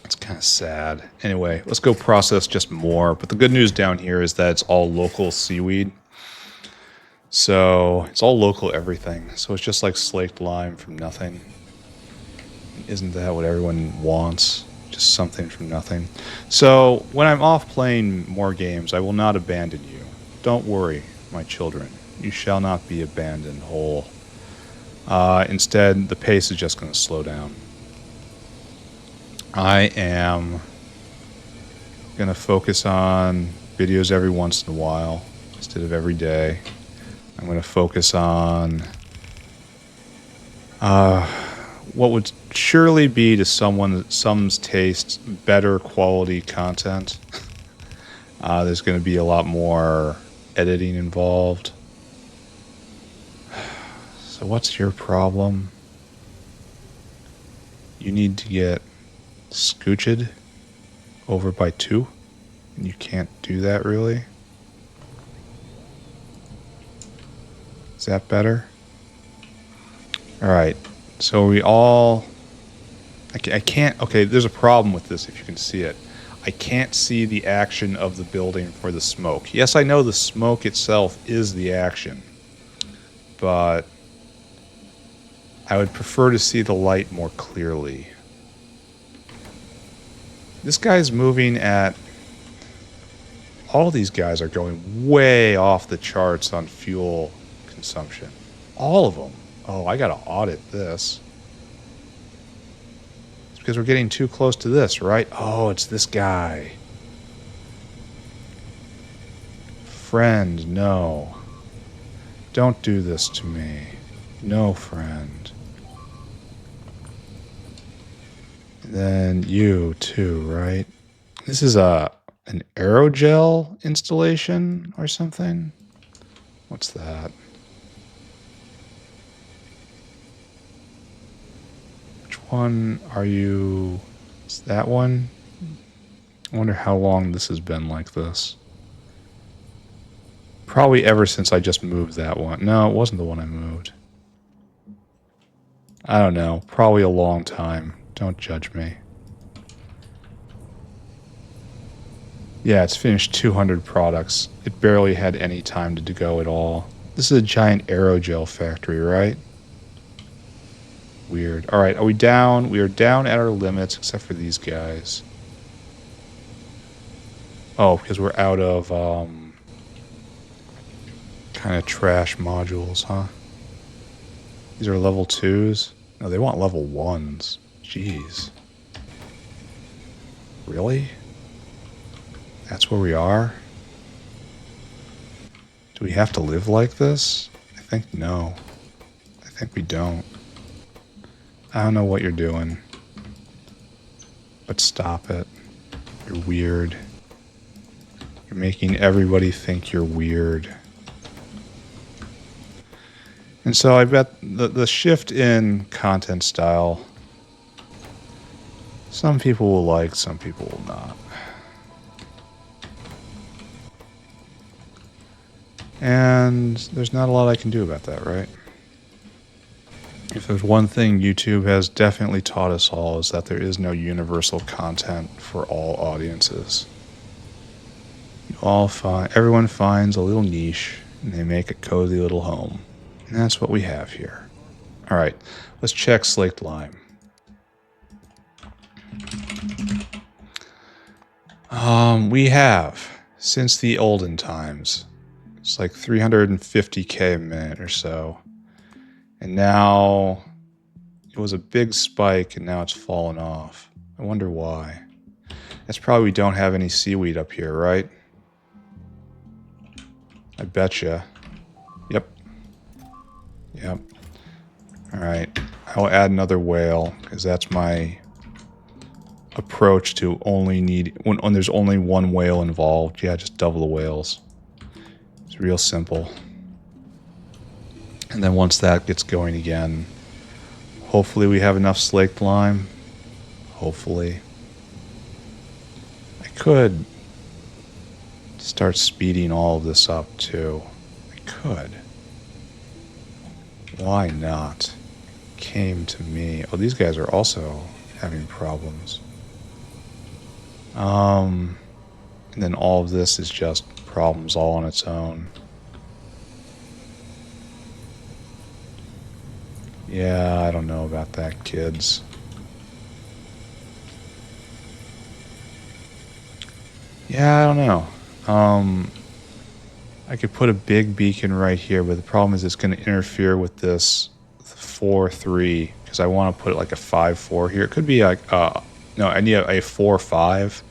It's kind of sad. Anyway, let's go process just more. But the good news down here is that it's all local seaweed. So it's all local everything. So it's just like slaked lime from nothing. Isn't that what everyone wants? Just something from nothing. So when I'm off playing more games, I will not abandon you. Don't worry, my children. You shall not be abandoned whole. Instead, the pace is just going to slow down. I am going to focus on videos every once in a while instead of every day. I'm going to focus on what would surely be to some's taste better quality content. There's going to be a lot more editing involved. So what's your problem? You need to get scooched over by 2? And you can't do that really? Is that better? Alright, so we all... I can't... Okay, there's a problem with this if you can see it. I can't see the action of the building for the smoke. Yes, I know the smoke itself is the action. But I would prefer to see the light more clearly. This guy's moving at... All these guys are going way off the charts on fuel consumption. All of them. Oh, I gotta audit this. It's because we're getting too close to this, right? Oh, it's this guy. Friend, no. Don't do this to me. No, friend. And then you too, right? This is an aerogel installation or something? What's that? Which one are you? Is that one? I wonder how long this has been like this. Probably ever since I just moved that one. No, it wasn't the one I moved. I don't know. Probably a long time. Don't judge me. Yeah, it's finished 200 products. It barely had any time to go at all. This is a giant aerogel factory, right? Weird. All right, are we down? We are down at our limits, except for these guys. Oh, because we're out of kind of trash modules, huh? These are level 2s? No, they want level 1s. Jeez. Really? That's where we are? Do we have to live like this? I think no. I think we don't. I don't know what you're doing. But stop it. You're weird. You're making everybody think you're weird. And so I bet the shift in content style, some people will like, some people will not. And there's not a lot I can do about that, right? If there's one thing YouTube has definitely taught us all, is that there is no universal content for all audiences. Everyone finds a little niche, and they make a cozy little home. And that's what we have here. All right, let's check slaked lime. We have, since the olden times, it's like 350k a minute or so. And now it was a big spike, and now it's fallen off. I wonder why. That's probably we don't have any seaweed up here, right? I betcha. Yep. Yep. Alright. I'll add another whale, because that's my approach to only need... When there's only one whale involved, yeah, just double the whales. It's real simple. And then once that gets going again, hopefully we have enough slaked lime. Hopefully. I could start speeding all of this up too. I could. Why not? Came to me. Oh, these guys are also having problems. And then all of this is just problems all on its own. Yeah, I don't know about that, kids. Yeah, I don't know. I could put a big beacon right here, but the problem is it's going to interfere with this 4-3, because I want to put like a 5-4 here. It could be like, no, I need a 4-5,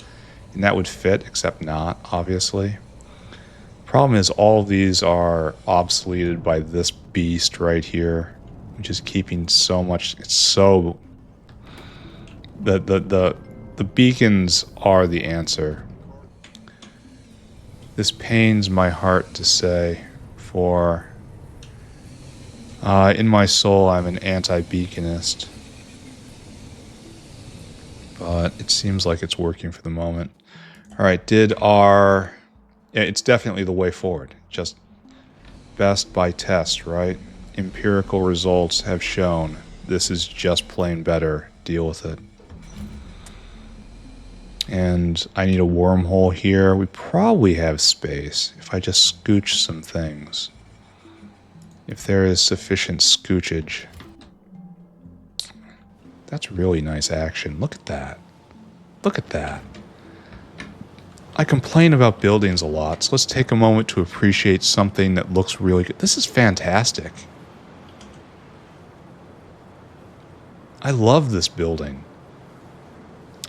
and that would fit, except not, obviously. Problem is all of these are obsoleted by this beast right here, which is keeping so much. It's so the beacons are the answer. This pains my heart to say, for in my soul I'm an anti-beaconist, but it seems like it's working for the moment. All right, yeah, it's definitely the way forward. Just best by test, right? Empirical results have shown this is just plain better. Deal with it. And I need a wormhole here. We probably have space if I just scooch some things. If there is sufficient scoochage. That's really nice action. Look at that. Look at that. I complain about buildings a lot, so let's take a moment to appreciate something that looks really good. This is fantastic. I love this building.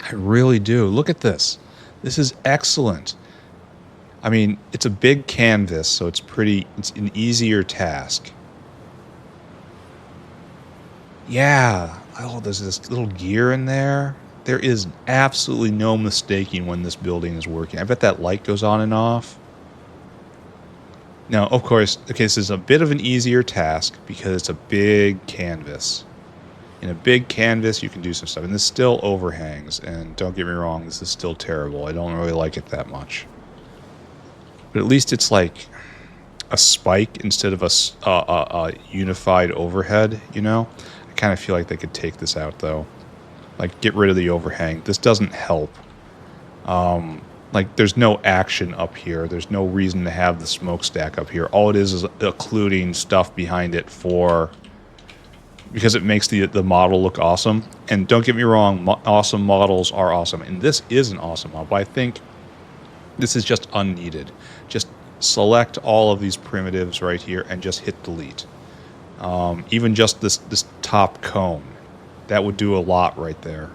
I really do. Look at this. This is excellent. I mean, it's a big canvas, so it's an easier task. Yeah. Oh, there's this little gear in there. there is absolutely no mistaking when this building is working. I bet that light goes on and off. Now, of course, okay, this is a bit of an easier task because it's a big canvas. In a big canvas, you can do some stuff. And this still overhangs. And don't get me wrong, this is still terrible. I don't really like it that much. But at least it's like a spike instead of a unified overhead, you know? I kind of feel like they could take this out, though. Like, get rid of the overhang. This doesn't help. Like, there's no action up here. There's no reason to have the smokestack up here. All it is occluding stuff behind it for... because it makes the model look awesome. And don't get me wrong, awesome models are awesome. And this is an awesome model, but I think this is just unneeded. Just select all of these primitives right here and just hit delete. Even just this top cone. That would do a lot right there.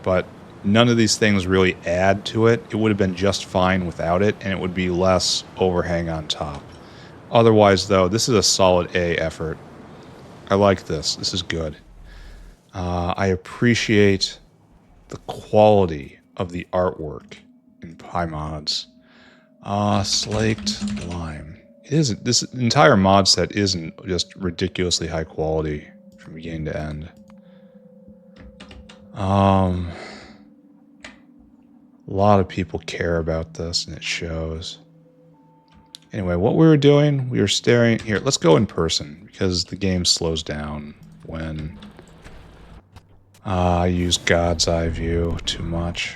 But none of these things really add to it. It would have been just fine without it, and it would be less overhang on top. Otherwise, though, this is a solid A effort. I like this. This is good. I appreciate the quality of the artwork in PyMods. Slaked lime. It isn't. This entire mod set isn't just ridiculously high quality from beginning to end. A lot of people care about this, and it shows. Anyway, what we were doing, we were staring... Here, let's go in person, because the game slows down when I use God's eye view too much.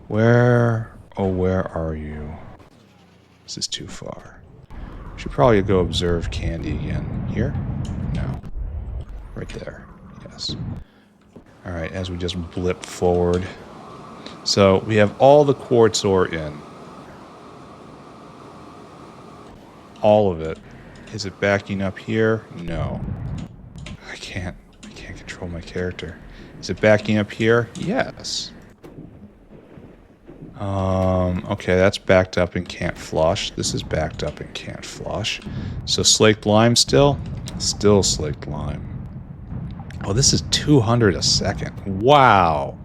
Where... oh, where are you? This is too far. Should probably go observe Candy again. Here? No. Right there. Yes. Alright, as we just blip forward. So, we have all the quartz ore in. All of it. Is it backing up here? No. I can't control my character. Is it backing up here? Yes. Okay, that's backed up and can't flush. This is backed up and can't flush. So slaked lime still? Still slaked lime. Oh, this is 200 a second. Wow.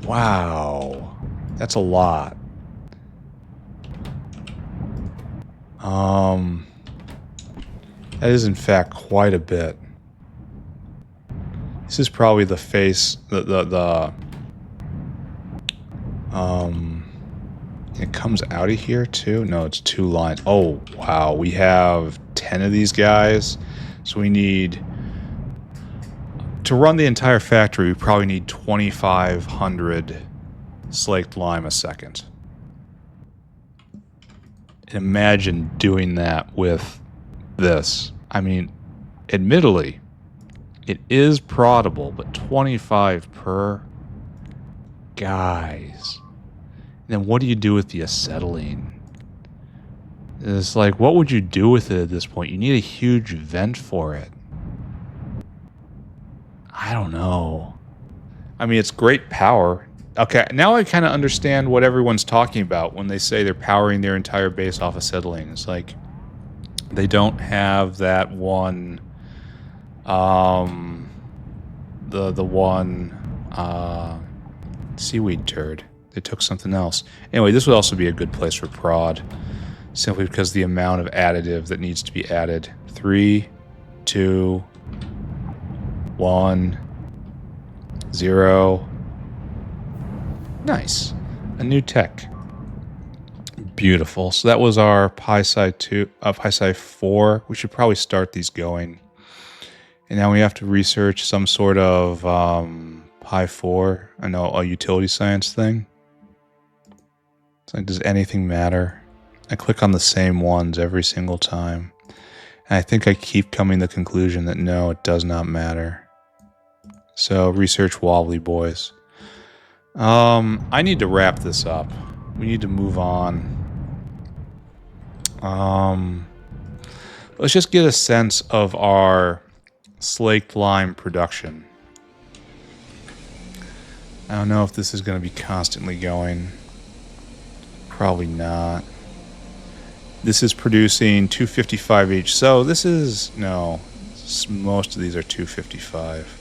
Wow. That's a lot. That is in fact quite a bit. This is probably the face, it comes out of here too? No, it's 2 lines. Oh, wow, we have 10 of these guys. So we need, to run the entire factory, we probably need 2,500 slaked lime a second. And imagine doing that with this. I mean, admittedly, it is proddable, but 25 per? Guys. And then what do you do with the acetylene? It's like, what would you do with it at this point? You need a huge vent for it. I don't know. I mean, it's great power. Okay, now I kind of understand what everyone's talking about when they say they're powering their entire base off acetylene. It's like, they don't have that one... the one seaweed turd. They took something else. Anyway, this would also be a good place for prod, simply because the amount of additive that needs to be added. 3, 2, 1, 0. Nice. A new tech. Beautiful. So that was our PySci 2, PySci 4. We should probably start these going. And now we have to research some sort of Pi 4, I know, a utility science thing. It's like, does anything matter? I click on the same ones every single time. And I think I keep coming to the conclusion that no, it does not matter. So, research wobbly boys. I need to wrap this up. We need to move on. Let's just get a sense of our slaked lime production. I don't know if this is going to be constantly going. Probably not. This is producing 255 each. So this is, no, most of these are 255.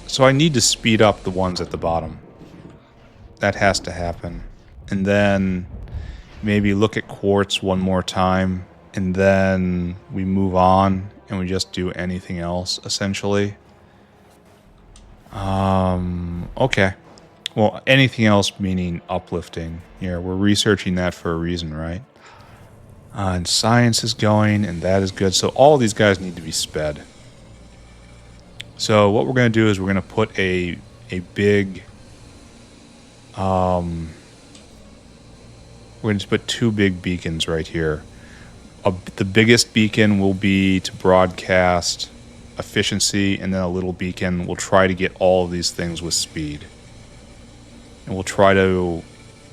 So I need to speed up the ones at the bottom. That has to happen. And then maybe look at quartz one more time. And then we move on and we just do anything else, essentially. Okay. Well, anything else meaning uplifting. Here, we're researching that for a reason, right? And science is going, and that is good. So all these guys need to be sped. So what we're going to do is we're going to put a big... we're going to put 2 big beacons right here. The biggest beacon will be to broadcast efficiency, and then a little beacon will try to get all of these things with speed. And we'll try to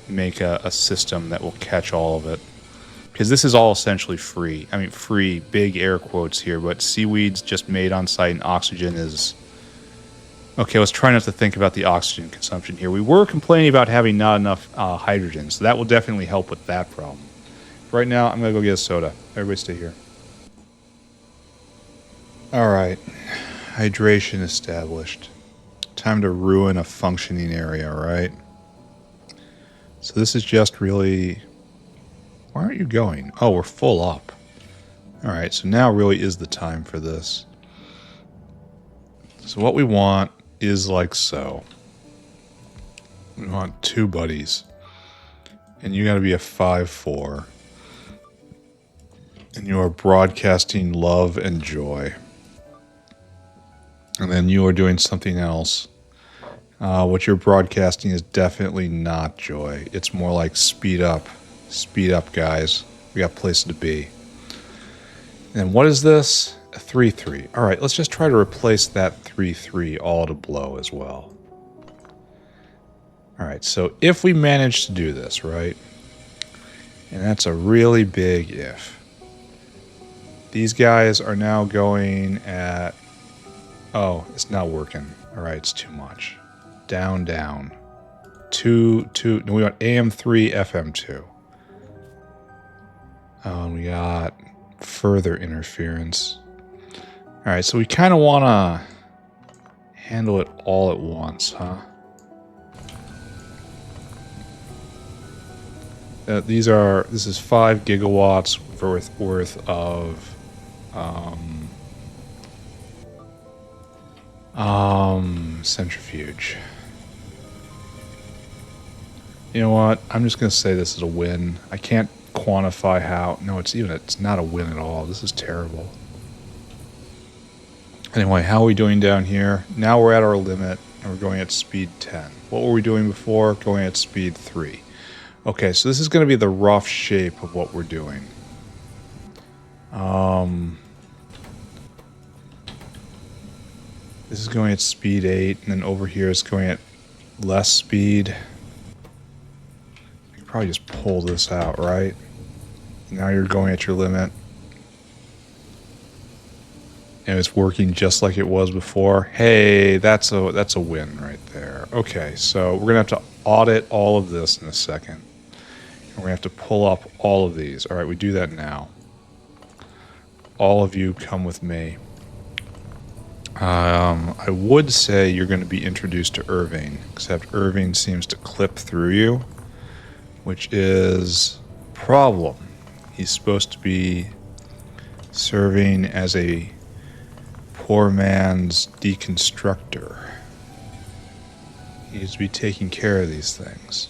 make a system that will catch all of it. Because this is all essentially free. I mean, free, big air quotes here, but seaweed's just made on site and oxygen is... Okay, let's try not to think about the oxygen consumption here. We were complaining about having not enough hydrogen, so that will definitely help with that problem. Right now, I'm going to go get a soda. Everybody stay here. Alright, hydration established. Time to ruin a functioning area, right? So this is just really... Why aren't you going? Oh, we're full up. Alright, so now really is the time for this. So what we want is like so. We want 2 buddies. And you gotta be a 5-4. And you are broadcasting love and joy. And then you are doing something else. What you're broadcasting is definitely not joy. It's more like speed up. Speed up, guys. We got places to be. And what is this? A 3-3. Alright, let's just try to replace that 3-3 all to blow as well. Alright, so if we manage to do this, right? And that's a really big if. These guys are now going at... Oh, it's not working. Alright, it's too much. Down, down. 2, 2... No, we want AM3, FM2. We got further interference. Alright, so we kind of want to handle it all at once, huh? This is 5 gigawatts worth of centrifuge. You know what? I'm just going to say this is a win. I can't quantify how. No, it's not a win at all. This is terrible. Anyway, how are we doing down here? Now we're at our limit, and we're going at speed 10. What were we doing before? Going at speed 3. Okay, so this is going to be the rough shape of what we're doing. This is going at speed 8, and then over here is going at less speed. You can probably just pull this out, right? Now you're going at your limit. And it's working just like it was before. Hey, that's a win right there. Okay, so we're going to have to audit all of this in a second. And we're going to have to pull up all of these. All right, we do that now. All of you come with me. I would say you're going to be introduced to Irving, except Irving seems to clip through you, which is a problem. He's supposed to be serving as a poor man's deconstructor. He needs to be taking care of these things.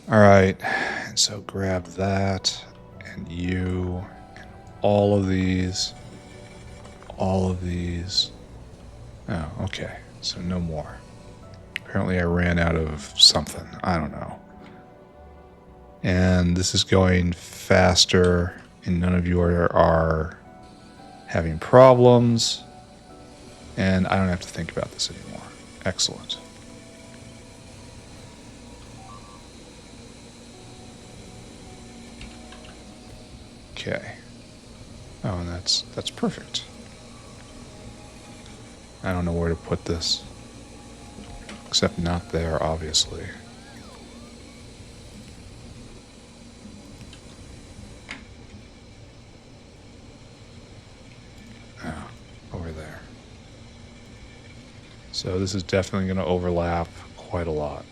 Alright, and so grab that, and you, and all of these, all of these. Oh, okay, so no more. Apparently I ran out of something, I don't know. And this is going faster, and none of you are having problems, and I don't have to think about this anymore. Excellent. Okay. Oh, and that's perfect. I don't know where to put this. Except not there, obviously. So this is definitely going to overlap quite a lot.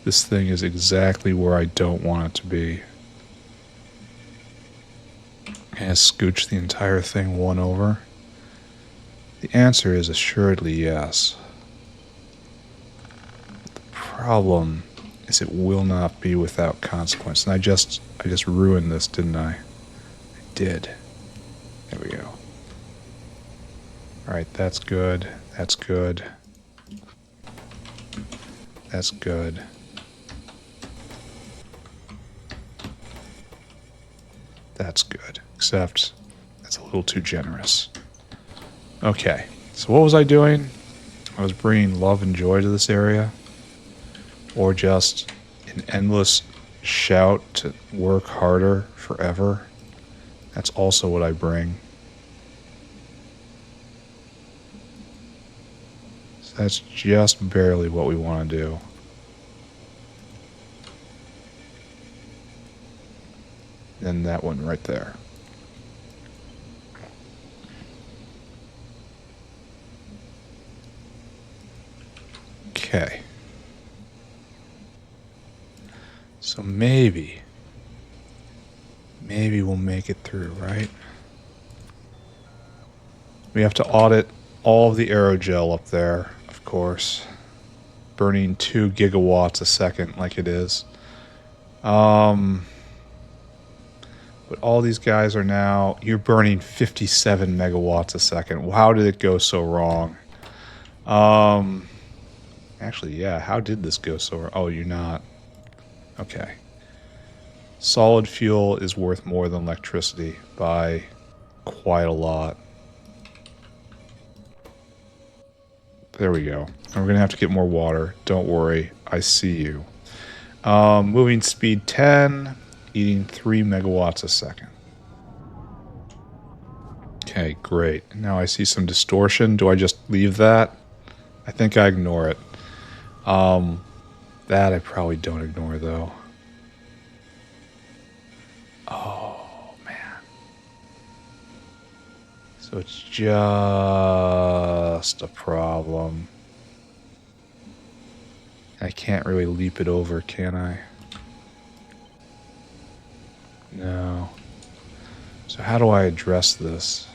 This thing is exactly where I don't want it to be. Can I scooch the entire thing one over? The answer is assuredly yes. The problem is it will not be without consequence. And I just ruined this, didn't I? I did. There we go. Alright, that's good. That's good. That's good. That's good. Except that's a little too generous. Okay, so what was I doing? I was bringing love and joy to this area. Or just an endless shout to work harder forever. That's also what I bring. So that's just barely what we want to do. Then that one right there. Okay. So maybe we'll make it through, right? We have to audit all of the aerogel up there, of course. Burning 2 gigawatts a second like it is. But all these guys are now... You're burning 57 megawatts a second. How did it go so wrong? Actually, yeah. How did this go so wrong? Oh, you're not. Okay. Solid fuel is worth more than electricity by quite a lot. There we go. And we're going to have to get more water. Don't worry. I see you. Moving speed 10... Eating 3 megawatts a second. Okay, great. Now I see some distortion. Do I just leave that? I think I ignore it. That I probably don't ignore, though. Oh, man. So it's just a problem. I can't really leap it over, can I? No. So how do I address this?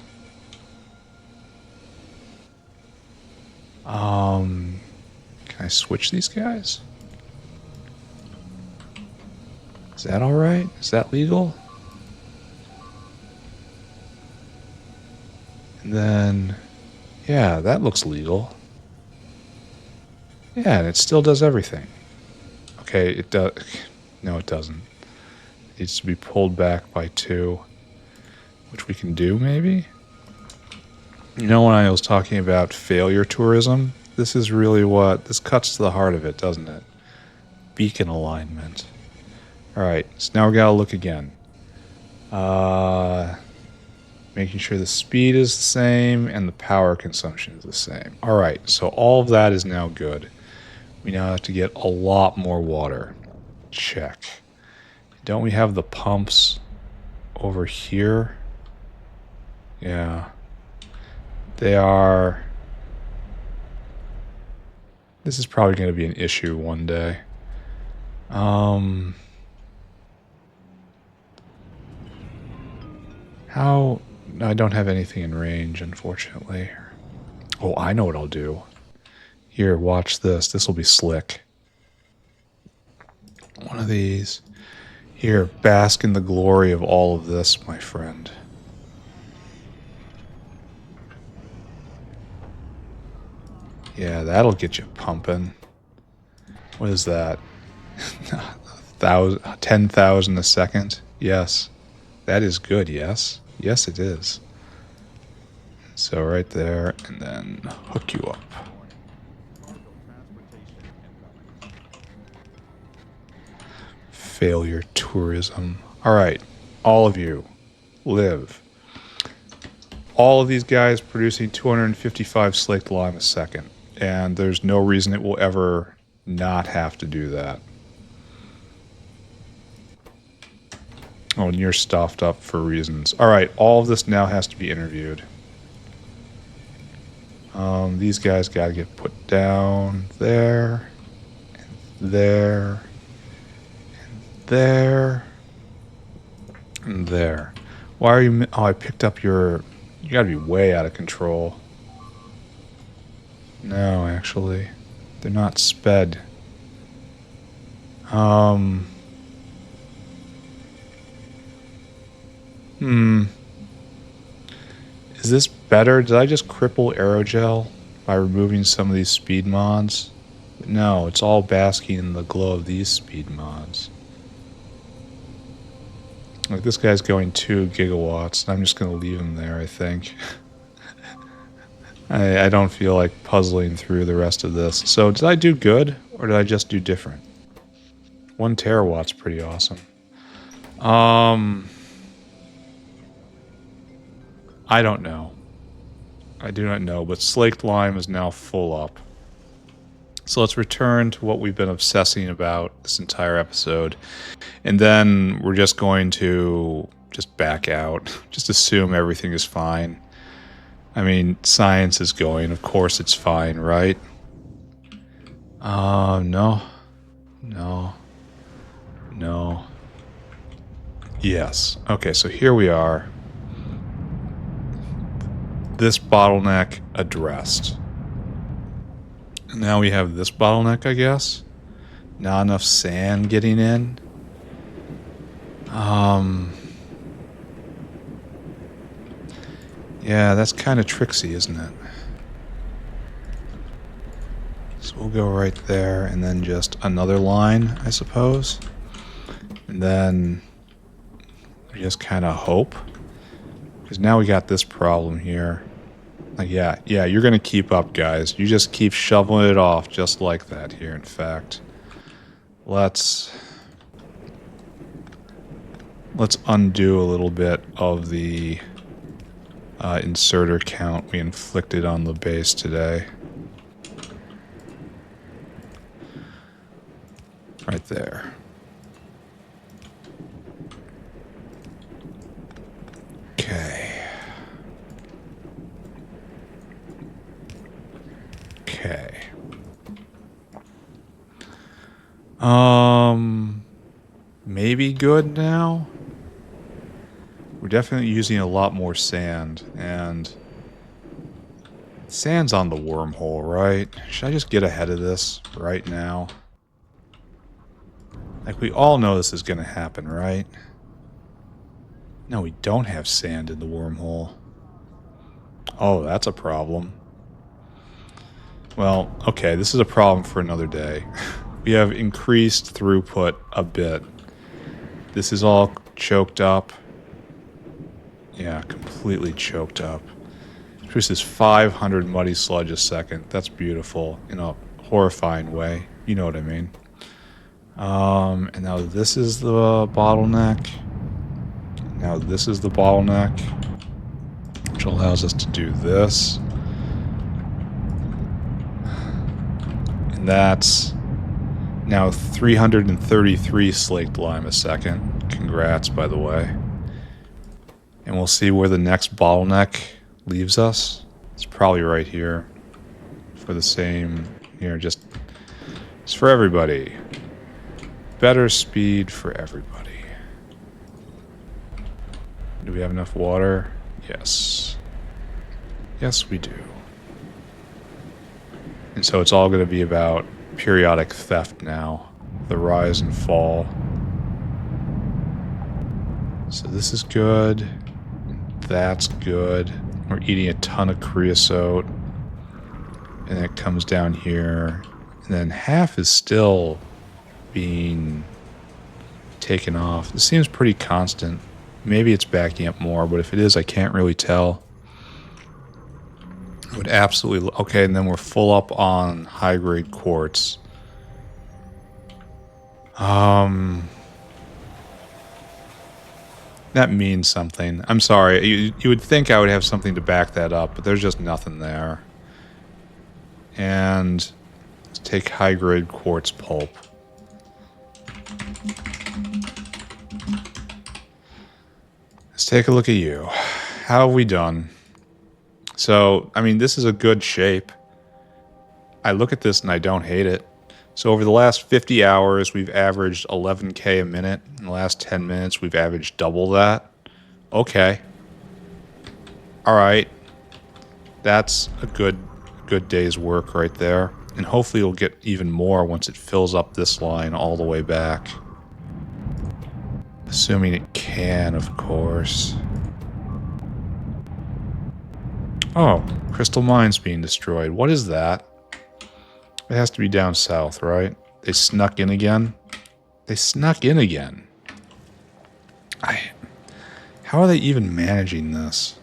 Can I switch these guys? Is that all right? Is that legal? And then, yeah, that looks legal. Yeah, and it still does everything. Okay, it does. No, it doesn't. It needs to be pulled back by 2, which we can do, maybe? You know, when I was talking about failure tourism, this is really what... This cuts to the heart of it, doesn't it? Beacon alignment. Alright, so now we gotta look again. Making sure the speed is the same and the power consumption is the same. Alright, so all of that is now good. We now have to get a lot more water. Check. Don't we have the pumps over here? Yeah. They are... This is probably going to be an issue one day. How... I don't have anything in range, unfortunately. Oh, I know what I'll do. Here, watch this. This will be slick. One of these. Here, bask in the glory of all of this, my friend. Yeah, that'll get you pumping. What is that? 10,000 a second? Yes. That is good, yes? Yes, it is. So right there, and then hook you up. Failure tourism. Alright, all of you, live. All of these guys producing 255 slaked lime a second. And there's no reason it will ever not have to do that. Oh, and you're stuffed up for reasons. Alright, all of this now has to be interviewed. These guys gotta get put down there, and there, and there, and there. Why are you... Oh, I picked up your... You gotta be way out of control. No, actually. They're not sped. Is this better? Did I just cripple aerogel by removing some of these speed mods? No, it's all basking in the glow of these speed mods. Like, this guy's going 2 gigawatts, and I'm just going to leave him there, I think. I don't feel like puzzling through the rest of this. So, did I do good, or did I just do different? 1 terawatt's pretty awesome. I don't know. I do not know, but Slaked Lime is now full up. So let's return to what we've been obsessing about this entire episode. And then we're just going to just back out. Just assume everything is fine. I mean, science is going. Of course it's fine, right? No. No. No. Yes. Okay, so here we are. This bottleneck addressed. Now we have this bottleneck, I guess. Not enough sand getting in. Yeah, that's kind of tricksy, isn't it? So we'll go right there, and then just another line, I suppose. And then we just kind of hope. Because now we got this problem here. Like, yeah, you're going to keep up, guys. You just keep shoveling it off just like that here, in fact. Let's undo a little bit of the inserter count we inflicted on the base today. Right there. Okay. Okay. Maybe good now? We're definitely using a lot more sand, and sand's on the wormhole, right? Should I just get ahead of this right now? Like, we all know this is gonna happen, right? No, we don't have sand in the wormhole. Oh, that's a problem. Well, okay, this is a problem for another day. We have increased throughput a bit. This is all choked up. Yeah, completely choked up. This is 500 muddy sludge a second. That's beautiful in a horrifying way. You know what I mean. And now this is the bottleneck. Now this is the bottleneck, which allows us to do this. And that's now 333 slaked lime a second. Congrats, by the way. And we'll see where the next bottleneck leaves us. It's probably right here. For the same... Here, just... It's for everybody. Better speed for everybody. Do we have enough water? Yes. Yes, we do. And so it's all going to be about periodic theft now. The rise and fall. So this is good. That's good. We're eating a ton of creosote. And it comes down here. And then half is still being taken off. This seems pretty constant. Maybe it's backing up more, but if it is, I can't really tell. I would absolutely... Okay, and then we're full up on high-grade quartz. That means something. I'm sorry. You would think I would have something to back that up, but there's just nothing there. And let's take high-grade quartz pulp. take a look at you. How have we done? So, I mean, this is a good shape. I look at this and I don't hate it. So over the last 50 hours, we've averaged 11K a minute. In the last 10 minutes, we've averaged double that. Okay. All right. That's a good day's work right there. And hopefully it'll get even more once it fills up this line all the way back. Assuming it can, of course. Oh, crystal mine's being destroyed. What is that? It has to be down south, right? They snuck in again? They snuck in again. How are they even managing this?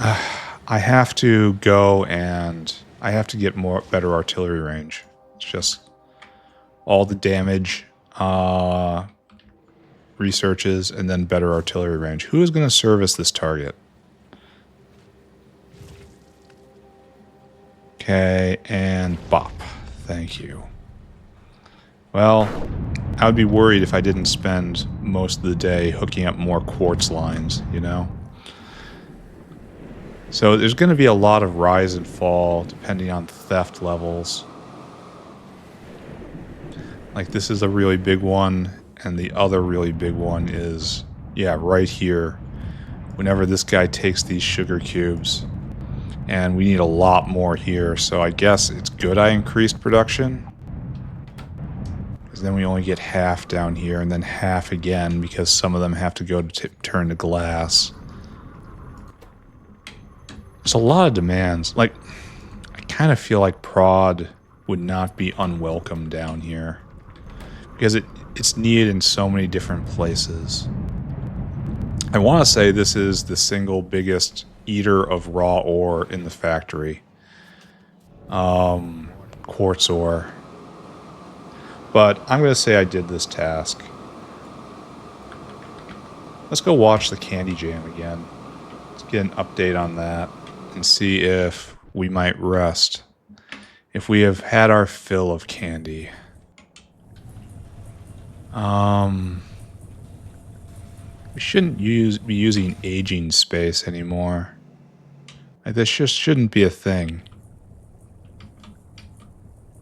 I have to go and I have to get better artillery range. It's just all the damage researches and then better artillery range. Who is going to service this target? Okay, and bop. Thank you. Well, I would be worried if I didn't spend most of the day hooking up more quartz lines, you know? So there's going to be a lot of rise and fall depending on theft levels. Like this is a really big one, and the other really big one is, yeah, right here. Whenever this guy takes these sugar cubes, and we need a lot more here, so I guess it's good I increased production. Because then we only get half down here, and then half again, because some of them have to go to turn to glass. There's a lot of demands. Like, I kind of feel like prod would not be unwelcome down here. Because it's needed in so many different places. I want to say this is the single biggest eater of raw ore in the factory. Quartz ore. But I'm going to say I did this task. Let's go watch the candy jam again. Let's get an update on that and see if we might rest. If we have had our fill of candy. We shouldn't be using aging space anymore. Like, this just shouldn't be a thing.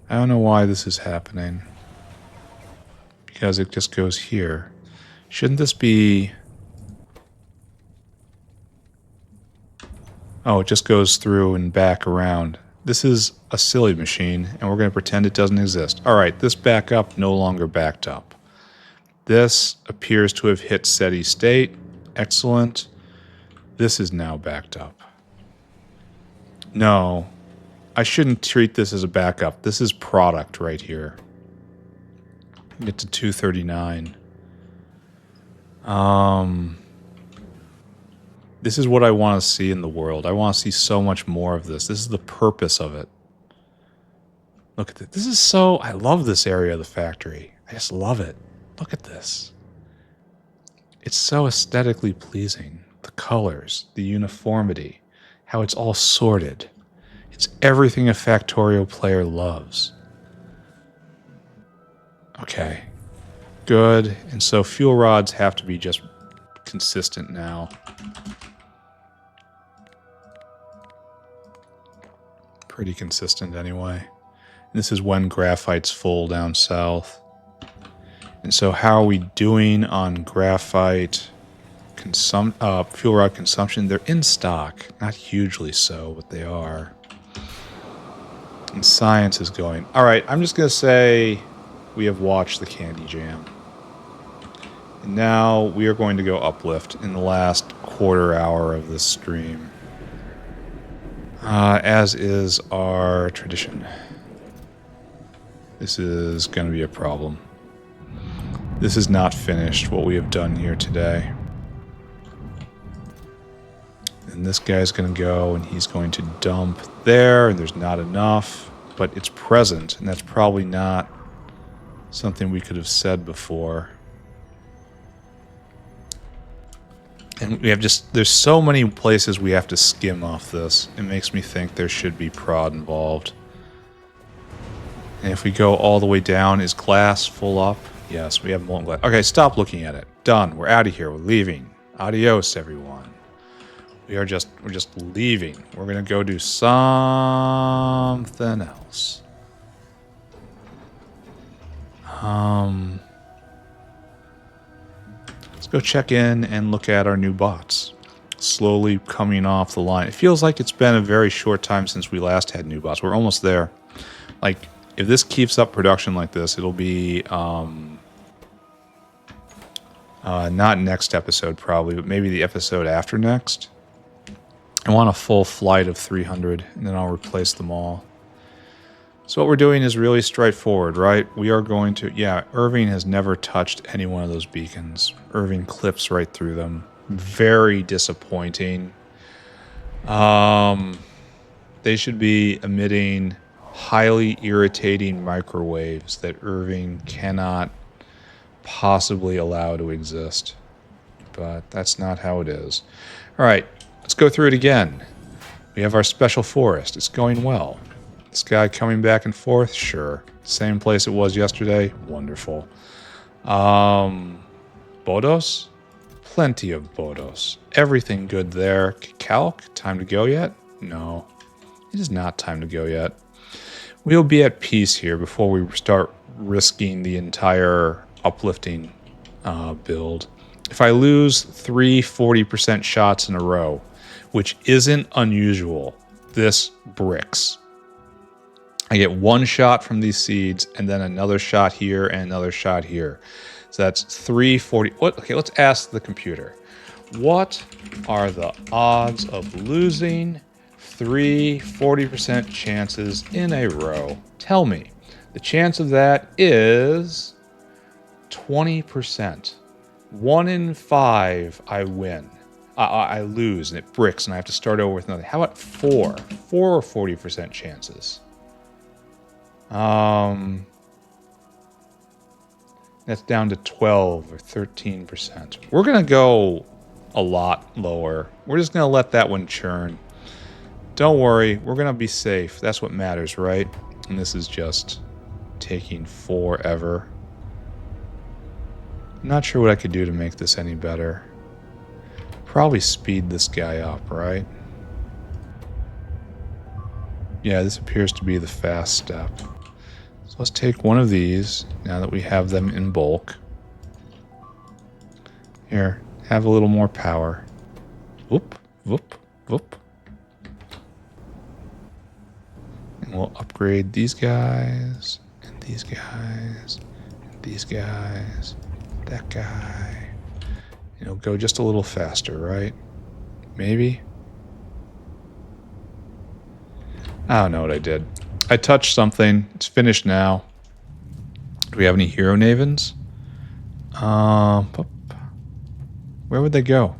I don't know why this is happening. Because it just goes here. Shouldn't this be... Oh, it just goes through and back around. This is a silly machine, and we're going to pretend it doesn't exist. Alright, this backup no longer backed up. This appears to have hit steady state. Excellent. This is now backed up. No, I shouldn't treat this as a backup. This is product right here. Get to 239. This is what I want to see in the world. I want to see so much more of this. This is the purpose of it. Look at this. This is so... I love this area of the factory. I just love it. Look at this. It's so aesthetically pleasing. The colors, the uniformity, how it's all sorted. It's everything a Factorio player loves. Okay. Good. And so fuel rods have to be just consistent now. Pretty consistent anyway. And this is when graphite's full down south. And so how are we doing on graphite fuel rod consumption? They're in stock. Not hugely so, but they are. And science is going. Alright, I'm just going to say we have watched the candy jam. And now we are going to go uplift in the last quarter hour of this stream. As is our tradition. This is going to be a problem. This is not finished, what we have done here today. And this guy's going to go, and he's going to dump there, and there's not enough. But it's present, and that's probably not something we could have said before. And we have there's so many places we have to skim off this. It makes me think there should be prod involved. And if we go all the way down, is glass full up? Yes, we have molten glass. Okay, stop looking at it. Done. We're out of here. We're leaving. Adios, everyone. We're just leaving. We're gonna go do something else. Let's go check in and look at our new bots. Slowly coming off the line. It feels like it's been a very short time since we last had new bots. We're almost there. Like, if this keeps up production like this, it'll be not next episode probably, but maybe the episode after next. I want a full flight of 300, and then I'll replace them all. So what we're doing is really straightforward, right? We are going to... Yeah, Irving has never touched any one of those beacons. Irving clips right through them. Very disappointing. They should be emitting highly irritating microwaves that Irving cannot possibly allow to exist. But that's not how it is. All right, let's go through it again. We have our special forest. It's going well. This guy coming back and forth? Sure. Same place it was yesterday? Wonderful. Bodos? Plenty of Bodos. Everything good there. Calc? Time to go yet? No. It is not time to go yet. We'll be at peace here before we start risking the entire uplifting build. If I lose 3 40% shots in a row, which isn't unusual, this bricks. I get one shot from these seeds, and then another shot here, and another shot here. So that's 340. What? Okay, let's ask the computer. What are the odds of losing 3 40% chances in a row? Tell me. The chance of that is 20%. 1 in 5 I win. I lose, and it bricks, and I have to start over with nothing. How about 4? 4 or 40% chances? That's down to 12 or 13%. We're going to go a lot lower. We're just going to let that one churn. Don't worry, we're going to be safe. That's what matters, right? And this is just taking forever. I'm not sure what I could do to make this any better. Probably speed this guy up, right? Yeah, this appears to be the fast step. So let's take one of these, now that we have them in bulk. Here, have a little more power. Whoop, whoop, whoop. And we'll upgrade these guys, and these guys, and these guys, that guy. It'll go just a little faster, right? Maybe? I don't know what I did. I touched something. It's finished now. Do we have any hero navens? Where would they go?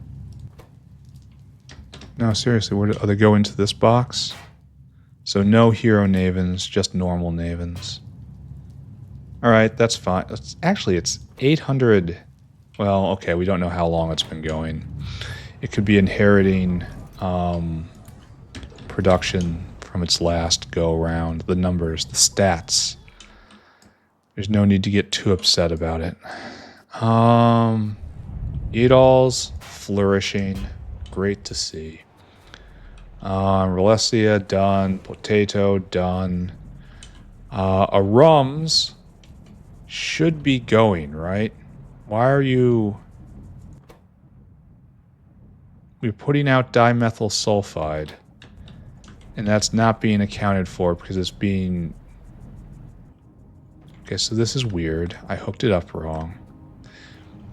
No, seriously, where do they go into this box? So no hero navens, just normal navens. All right, that's fine. Actually, it's 800. Well, okay, we don't know how long it's been going. It could be inheriting production from its last go-around. The numbers, the stats. There's no need to get too upset about it. Edol's flourishing. Great to see. Relesia, done. Potato, done. Arums should be going, right? Why are you... We're putting out dimethyl sulfide, and that's not being accounted for because it's being... Okay, so this is weird. I hooked it up wrong.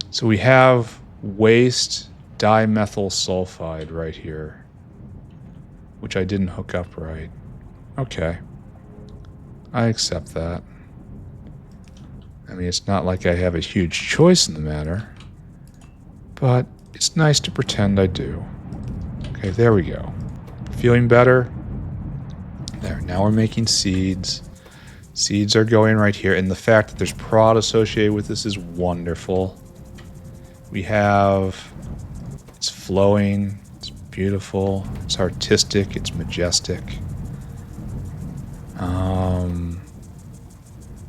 So we have waste dimethyl sulfide right here, which I didn't hook up right. Okay. I accept that. I mean, it's not like I have a huge choice in the matter, but it's nice to pretend I do. Okay, there we go. Feeling better? There, now we're making seeds. Seeds are going right here, and the fact that there's prod associated with this is wonderful. We have... It's flowing, it's beautiful, it's artistic, it's majestic.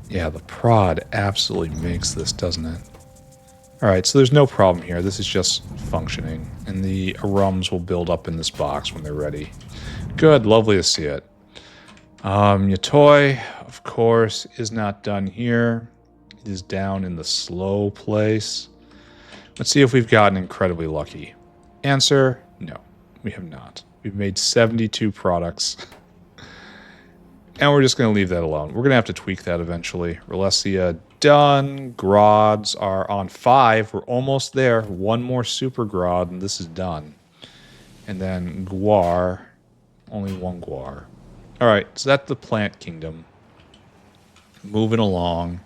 Yeah, the prod absolutely makes this, doesn't it? Alright, so there's no problem here. This is just functioning. And the arums will build up in this box when they're ready. Good, lovely to see it. Your toy, of course, is not done here. It is down in the slow place. Let's see if we've gotten incredibly lucky. Answer, no, we have not. We've made 72 products. And we're just going to leave that alone. We're going to have to tweak that eventually. Relesia done. Grods are on 5. We're almost there. One more super Grod, and this is done. And then Guar. Only one Guar. Alright, so that's the plant kingdom. Moving along.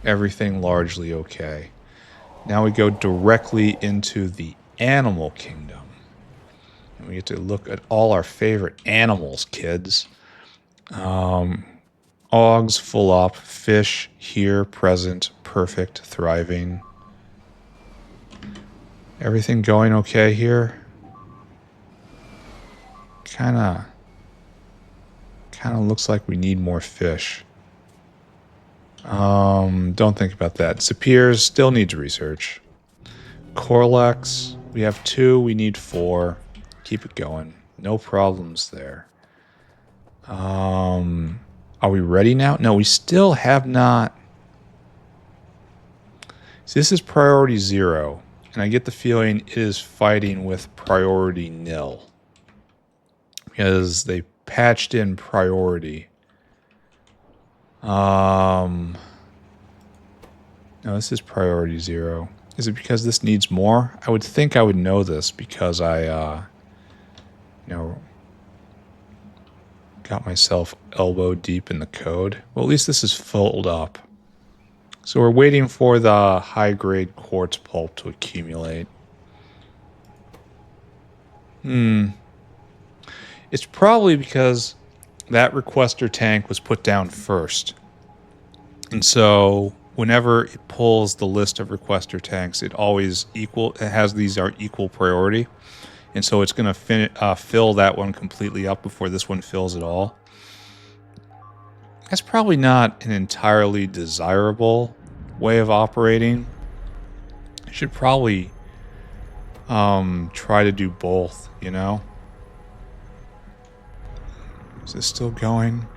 Everything largely okay. Now we go directly into the animal kingdom. And we get to look at all our favorite animals, kids. Ogs full up, fish here, present, perfect, thriving. Everything going okay here? Kinda looks like we need more fish. Don't think about that. Sapirs still needs research. Corlex, we have 2, we need 4. Keep it going. No problems there. Are we ready now? No, we still have not. See, this is priority 0, and I get the feeling it is fighting with priority 0 because they patched in priority. No, this is priority 0. Is it because this needs more? I would think I would know this because I, got myself elbow deep in the code. Well, at least this is filled up. So we're waiting for the high-grade quartz pulp to accumulate. It's probably because that requester tank was put down first. And so whenever it pulls the list of requester tanks, it has these are equal priority. And so it's going to fill that one completely up before this one fills it all. That's probably not an entirely desirable way of operating. I should probably try to do both, you know? Is this still going?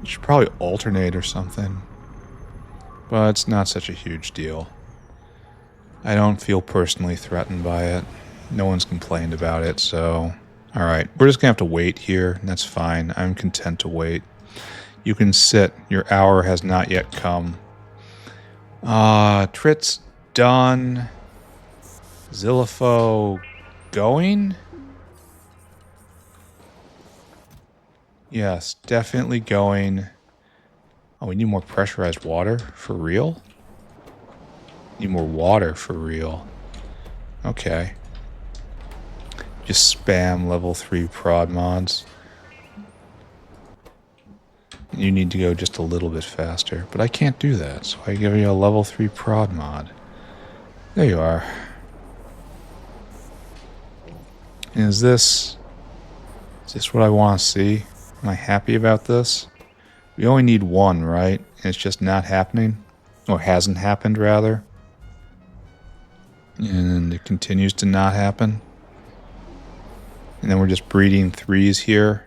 I should probably alternate or something. But it's not such a huge deal. I don't feel personally threatened by it. No one's complained about it, so... Alright, we're just gonna have to wait here, and that's fine. I'm content to wait. You can sit. Your hour has not yet come. Trit's done. Zillifo going? Yes, definitely going. Oh, we need more pressurized water? For real? Need more water for real. Okay. Just spam level 3 prod mods. You need to go just a little bit faster, but I can't do that, so I give you a level 3 prod mod. There you are. And is this what I want to see? Am I happy about this? We only need 1, right? And it's just not happening? Or hasn't happened, rather. And it continues to not happen. And then we're just breeding 3s here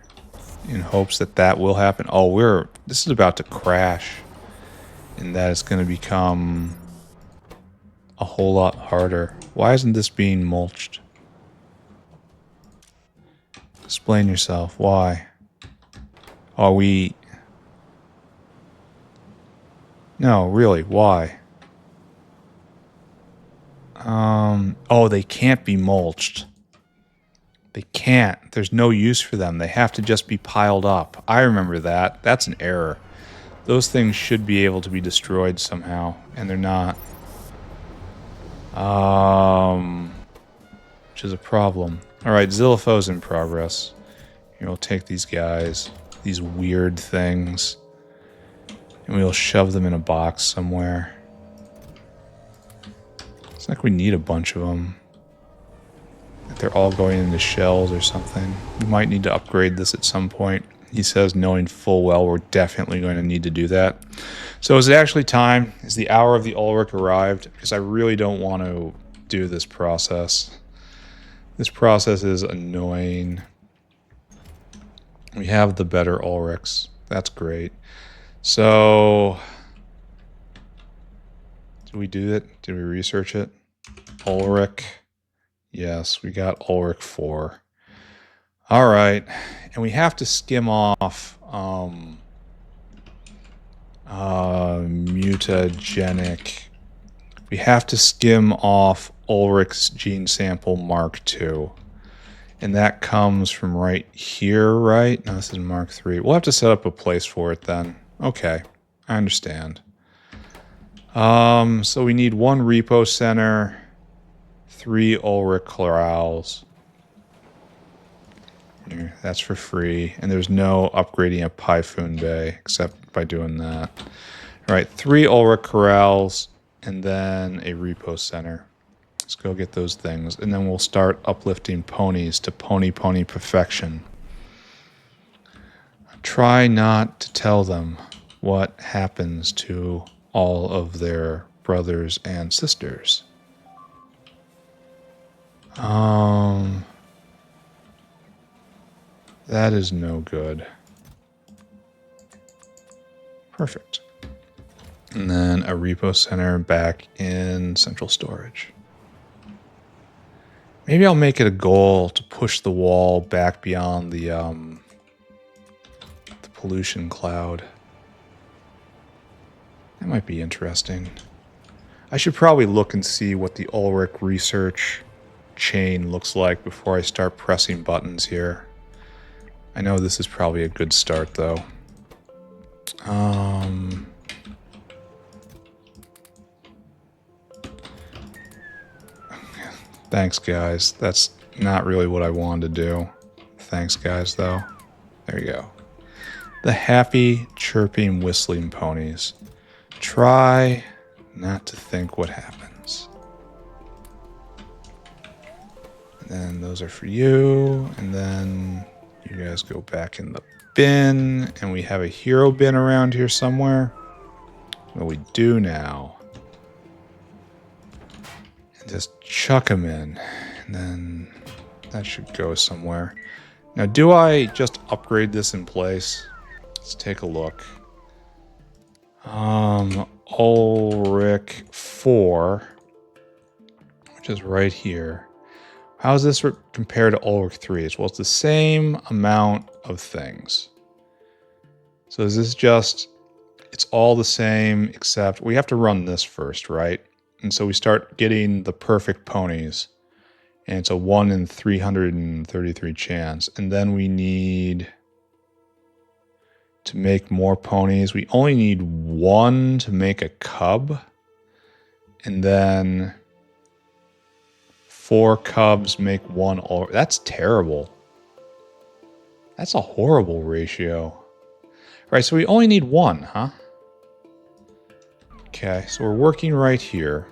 in hopes that that will happen. Oh, this is about to crash. And that is going to become a whole lot harder. Why isn't this being mulched? Explain yourself. Why? Are we... No, really, why? Oh, they can't be mulched. They can't. There's no use for them. They have to just be piled up. I remember that. That's an error. Those things should be able to be destroyed somehow, and they're not. Which is a problem. Alright, Zillifo's in progress. Here, we'll take these guys, these weird things, and we'll shove them in a box somewhere. It's like we need a bunch of them. Like they're all going into shells or something. We might need to upgrade this at some point. He says, knowing full well we're definitely going to need to do that. So is it actually time? Is the hour of the Ulrich arrived? Because I really don't want to do this process. This process is annoying. We have the better Ulrichs. That's great. So, did we do it? Did we research it? Ulrich. Yes, we got Ulrich 4. All right. And we have to skim off mutagenic. We have to skim off Ulrich's gene sample Mark II. And that comes from right here, right? No, this is Mark III. We'll have to set up a place for it then. Okay, I understand. So we need 1 repo center, 3 Ulrich corrals. That's for free. And there's no upgrading a Pyphoon Bay except by doing that. All right, 3 Ulrich corrals and then a repo center. Let's go get those things. And then we'll start uplifting ponies to pony perfection. Try not to tell them what happens to all of their brothers and sisters. That is no good. Perfect. And then a repo center back in central storage. Maybe I'll make it a goal to push the wall back beyond the pollution cloud. That might be interesting. I should probably look and see what the Ulrich research chain looks like before I start pressing buttons here. I know this is probably a good start, though. Thanks, guys. That's not really what I wanted to do. Thanks, guys, though. There you go. The happy, chirping, whistling ponies. Try not to think what happens. And then those are for you. And then you guys go back in the bin. And we have a hero bin around here somewhere. What we do now. And just chuck them in. And then that should go somewhere. Now, do I just upgrade this in place? Let's take a look. Ulrich 4, which is right here. How does this compare to Ulrich 3? Well, it's the same amount of things. So is this just, it's all the same, except we have to run this first, right? And so we start getting the perfect ponies. And it's a 1 in 333 chance. And then we need to make more ponies. We only need 1 to make a cub. And then 4 cubs make 1. That's terrible. That's a horrible ratio. All right, so we only need 1, huh? Okay, so we're working right here.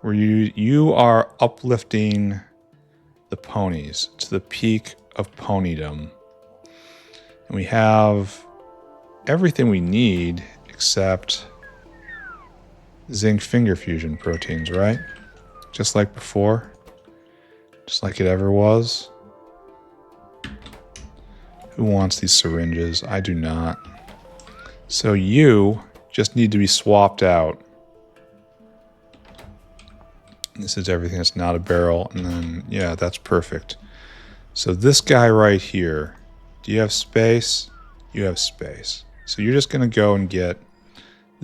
Where you are uplifting the ponies to the peak of ponydom. And we have everything we need except zinc finger fusion proteins, right? Just like before. Just like it ever was. Who wants these syringes? I do not. So you just need to be swapped out. This is everything that's not a barrel. And then, yeah, that's perfect. So this guy right here, do you have space? You have space. So you're just going to go and get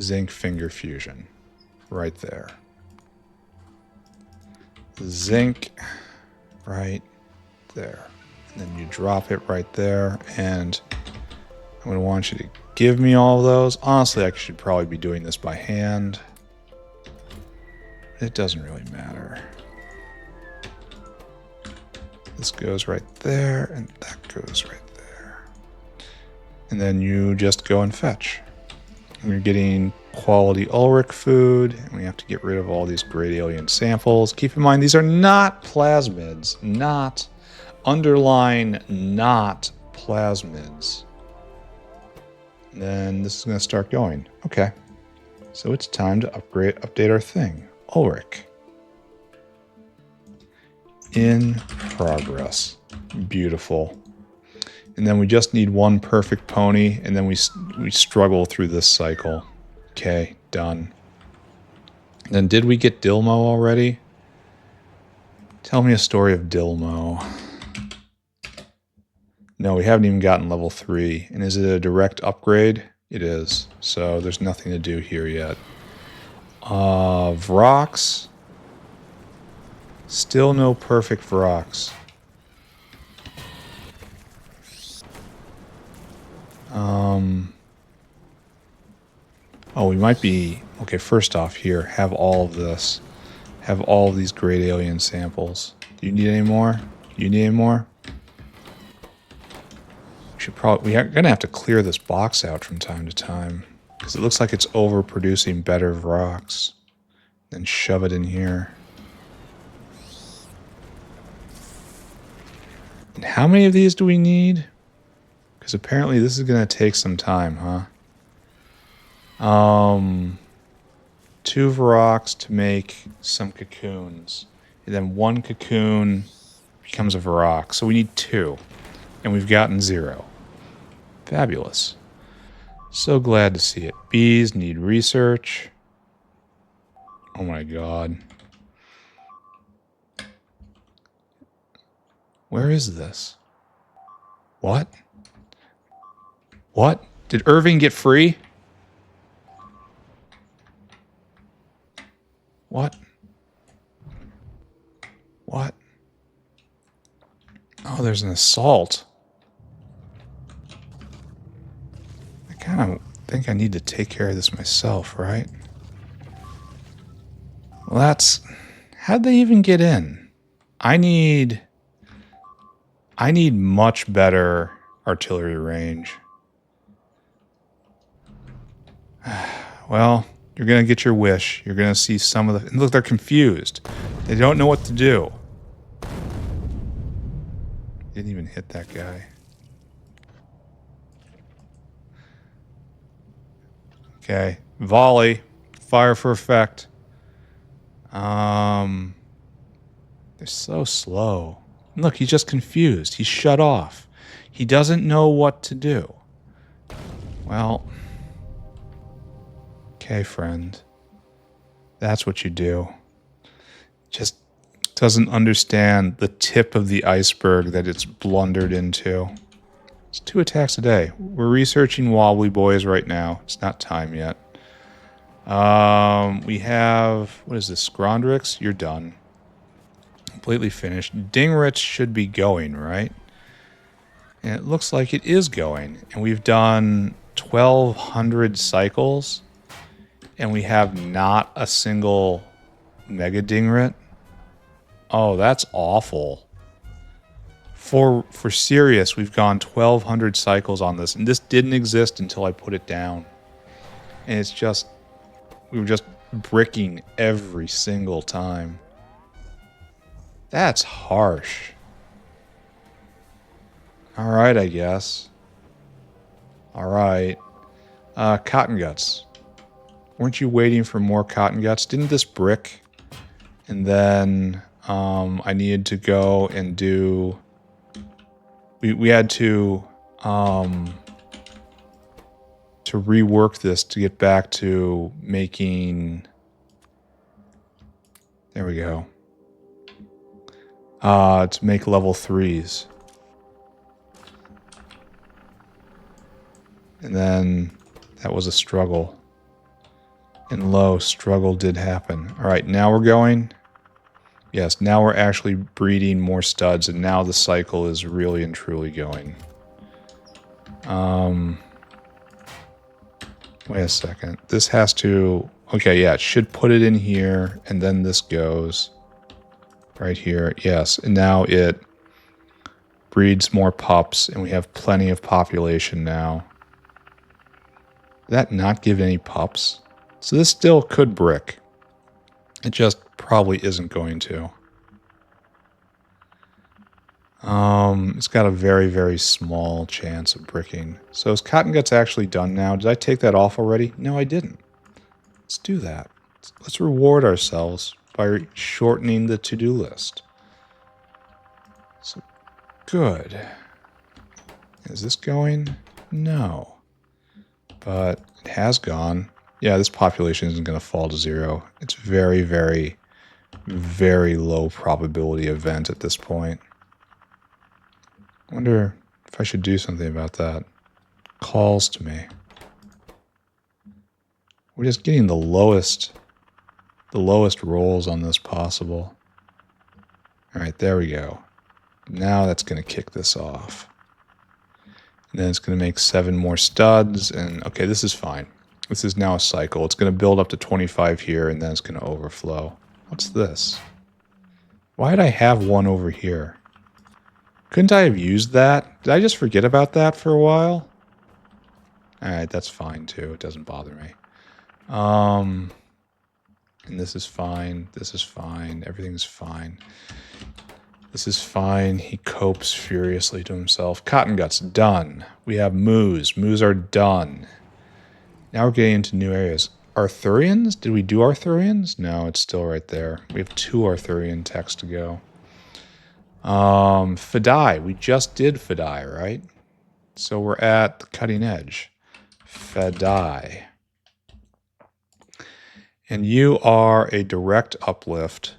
zinc finger fusion right there. Zinc right there. And then you drop it right there. And I'm going to want you to give me all of those. Honestly, I should probably be doing this by hand. It doesn't really matter. This goes right there, and that goes right there. And then you just go and fetch. And you're getting quality Ulrich food, and we have to get rid of all these great alien samples. Keep in mind, these are not plasmids. Not, underline, not plasmids. And then this is going to start going. Okay. So it's time to update our thing. Ulrich. In progress. Beautiful. And then we just need one perfect pony, and then we struggle through this cycle. Okay, done. And then did we get Dilmo already? Tell me a story of Dilmo. No, we haven't even gotten level 3. And is it a direct upgrade? It is. So there's nothing to do here yet. Vrox. Still no perfect Vrox. Oh, we might be... Okay, first off here, have all of this. Have all of these great alien samples. Do you need any more? You need any more? We're gonna have to clear this box out from time to time. Because it looks like it's overproducing better Vrox. Then shove it in here. And how many of these do we need? Because apparently this is gonna take some time, huh? 2 Vrox to make some cocoons. And then 1 cocoon becomes a Vrox. So we need 2. And we've gotten 0. Fabulous. So glad to see it. Bees need research. Oh my god. Where is this? What? What? Did Irving get free? What? What? Oh, there's an assault. I kind of think I need to take care of this myself, right? Well, that's... How'd they even get in? I need much better artillery range. Well, you're going to get your wish. You're going to see some of the... Look, they're confused. They don't know what to do. Didn't even hit that guy. Okay. Volley. Fire for effect. They're so slow. Look, he's just confused. He's shut off. He doesn't know what to do. Well... Okay, friend. That's what you do. Just doesn't understand the tip of the iceberg that it's blundered into. It's 2 attacks a day. We're researching Wobbly Boys right now. It's not time yet. We have... What is this? Scrondrix? You're done. Completely finished. Dingritz should be going, right? And it looks like it is going. And we've done 1,200 cycles. And we have not a single Mega Dingrit. Oh, that's awful. For serious, we've gone 1,200 cycles on this. And this didn't exist until I put it down. And it's just... We were just bricking every single time. That's harsh. Alright, I guess. Alright. Cotton Guts. Weren't you waiting for more Cotton Guts? Didn't this brick? And then I needed to go and do... We had to rework this to get back to making... There we go. To make level 3s. And then that was a struggle. And lo, struggle did happen. Alright, now we're going. Yes, now we're actually breeding more studs, and now the cycle is really and truly going. Wait a second. This has to... Okay, yeah, it should put it in here, and then this goes right here. Yes, and now it breeds more pups, and we have plenty of population now. Did that not give any pups? So this still could brick. It just probably isn't going to. It's got a very, very small chance of bricking. So is cotton guts actually done now? Did I take that off already? No, I didn't. Let's do that. Let's reward ourselves by shortening the to-do list. So, good. Is this going? No. But it has gone. Yeah, this population isn't going to fall to 0. It's very, very, very low probability event at this point. I wonder if I should do something about that. Calls to me. We're just getting the lowest rolls on this possible. All right, there we go. Now that's going to kick this off. And then it's going to make 7 more studs. And okay, this is fine. This is now a cycle. It's going to build up to 25 here, and then it's going to overflow. What's this? Why did I have one over here? Couldn't I have used that? Did I just forget about that for a while? Alright, that's fine too. It doesn't bother me. And this is fine. This is fine. Everything's fine. This is fine. He copes furiously to himself. Cotton guts, done. We have moos. Moos are done. Now we're getting into new areas. Arthurians? Did we do Arthurians? No, it's still right there. We have 2 Arthurian techs to go. Phadai. We just did Phadai, right? So we're at the cutting edge. Phadai. And you are a direct uplift.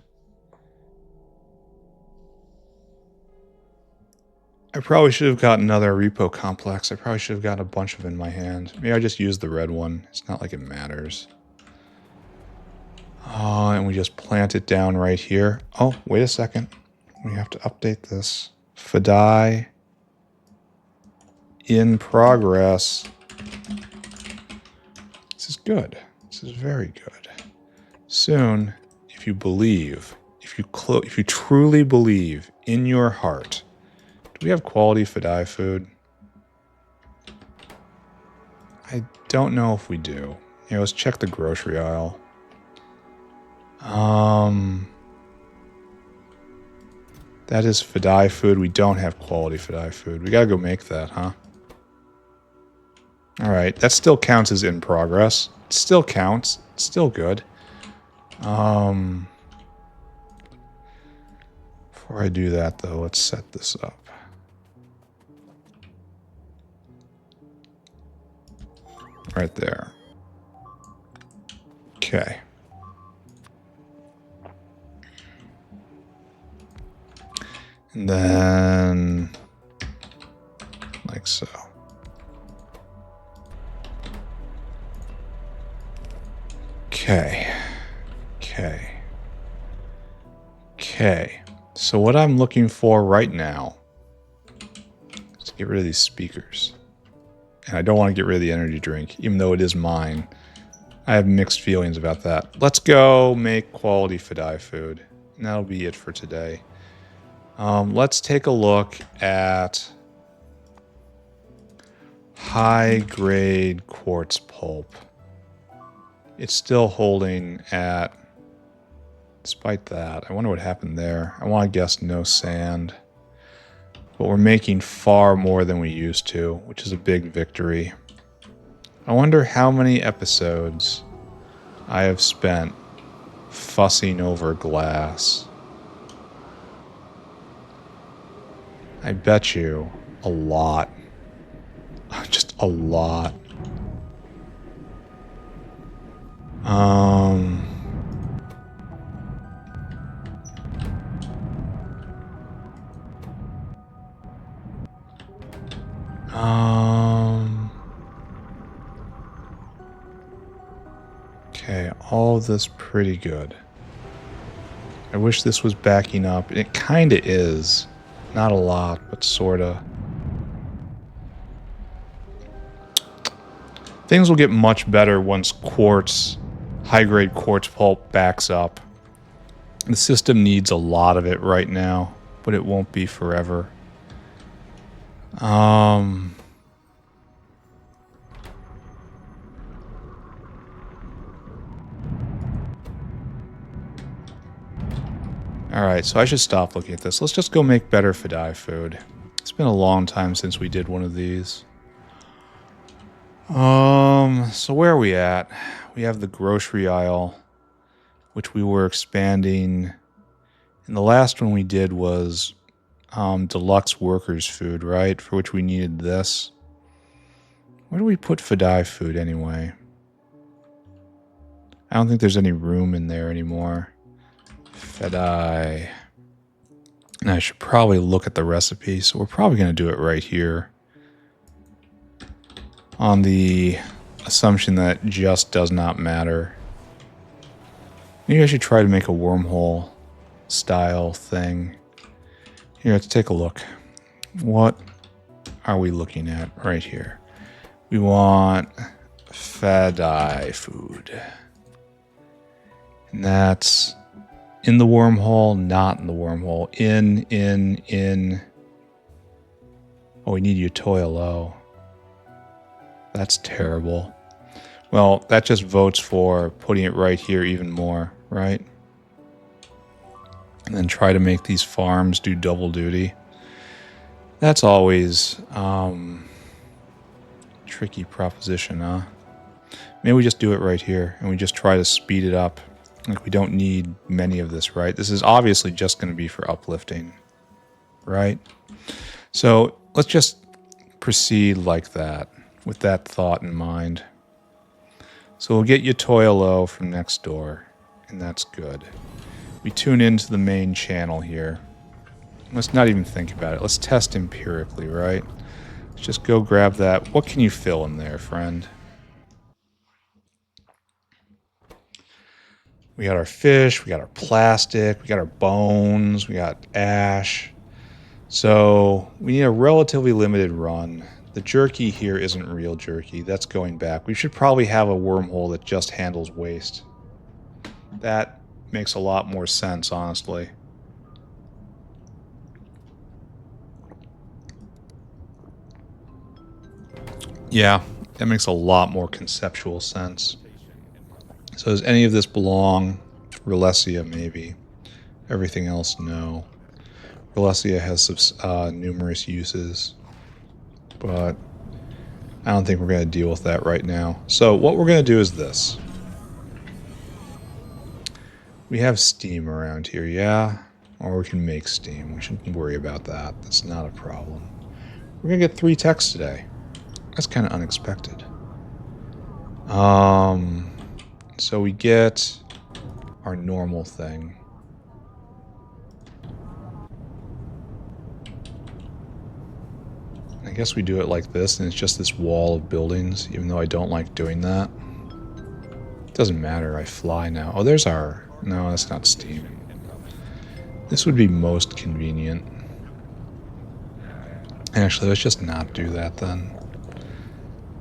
I probably should have got another repo complex. I probably should have gotten a bunch of them in my hand. Maybe I just used the red one. It's not like it matters. Oh, and we just plant it down right here. Oh, wait a second. We have to update this. Phadai in progress. This is good. This is very good. Soon, if you believe, if you truly believe in your heart, do we have quality Phadai food? I don't know if we do. Here, let's check the grocery aisle. That is Phadai food. We don't have quality Phadai food. We gotta go make that, huh? Alright, that still counts as in progress. It still counts. It's still good. Before I do that, though, let's set this up. Right there. Okay. And then, like so. Okay. Okay. Okay. So what I'm looking for right now is to get rid of these speakers. And I don't want to get rid of the energy drink, even though it is mine. I have mixed feelings about that. Let's go make quality Phadai food. And that'll be it for today. Let's take a look at high-grade quartz pulp. It's still holding at, despite that, I wonder what happened there. I want to guess no sand. But we're making far more than we used to, which is a big victory. I wonder how many episodes I have spent fussing over glass. I bet you a lot. Just a lot. Okay, all of this pretty good. I wish this was backing up. It kinda is. Not a lot, but sorta. Things will get much better once quartz, high-grade quartz pulp backs up. The system needs a lot of it right now, but it won't be forever. Alright, so I should stop looking at this. Let's just go make better Phadai food. It's been a long time since we did one of these. So where are we at? We have the grocery aisle, which we were expanding. And the last one we did was deluxe workers food, right? For which we needed this. Where do we put Phadai food anyway? I don't think there's any room in there anymore. Phadai. And I should probably look at the recipe, so we're probably going to do it right here. On the assumption that it just does not matter. Maybe I should try to make a wormhole style thing. Here, let's take a look. What are we looking at right here? We want Phadai food. And that's in the wormhole, not in the wormhole. In. Oh, we need Utoya low. That's terrible. Well, that just votes for putting it right here even more, right? And then try to make these farms do double duty. That's always tricky proposition, huh? Maybe we just do it right here and we just try to speed it up. Like, we don't need many of this, right? This is obviously just going to be for uplifting, right? So let's just proceed like that, with that thought in mind. So we'll get Utoya low from next door, and that's good. We tune into the main channel here. Let's not even think about it. Let's test empirically, right? Let's just go grab that. What can you fill in there, friend? We got our fish, we got our plastic, we got our bones, we got ash. So we need a relatively limited run. The jerky here isn't real jerky. That's going back. We should probably have a wormhole that just handles waste. That makes a lot more sense, honestly. Yeah, that makes a lot more conceptual sense. So does any of this belong? Relesia, maybe. Everything else, no. Relesia has numerous uses, but I don't think we're going to deal with that right now. So what we're going to do is this. We have steam around here, yeah? Or we can make steam. We shouldn't worry about that. That's not a problem. We're going to get 3 texts today. That's kind of unexpected. So we get our normal thing. I guess we do it like this, and it's just this wall of buildings, even though I don't like doing that. It doesn't matter, I fly now. Oh, there's our... No, that's not steam. This would be most convenient. Actually, let's just not do that then.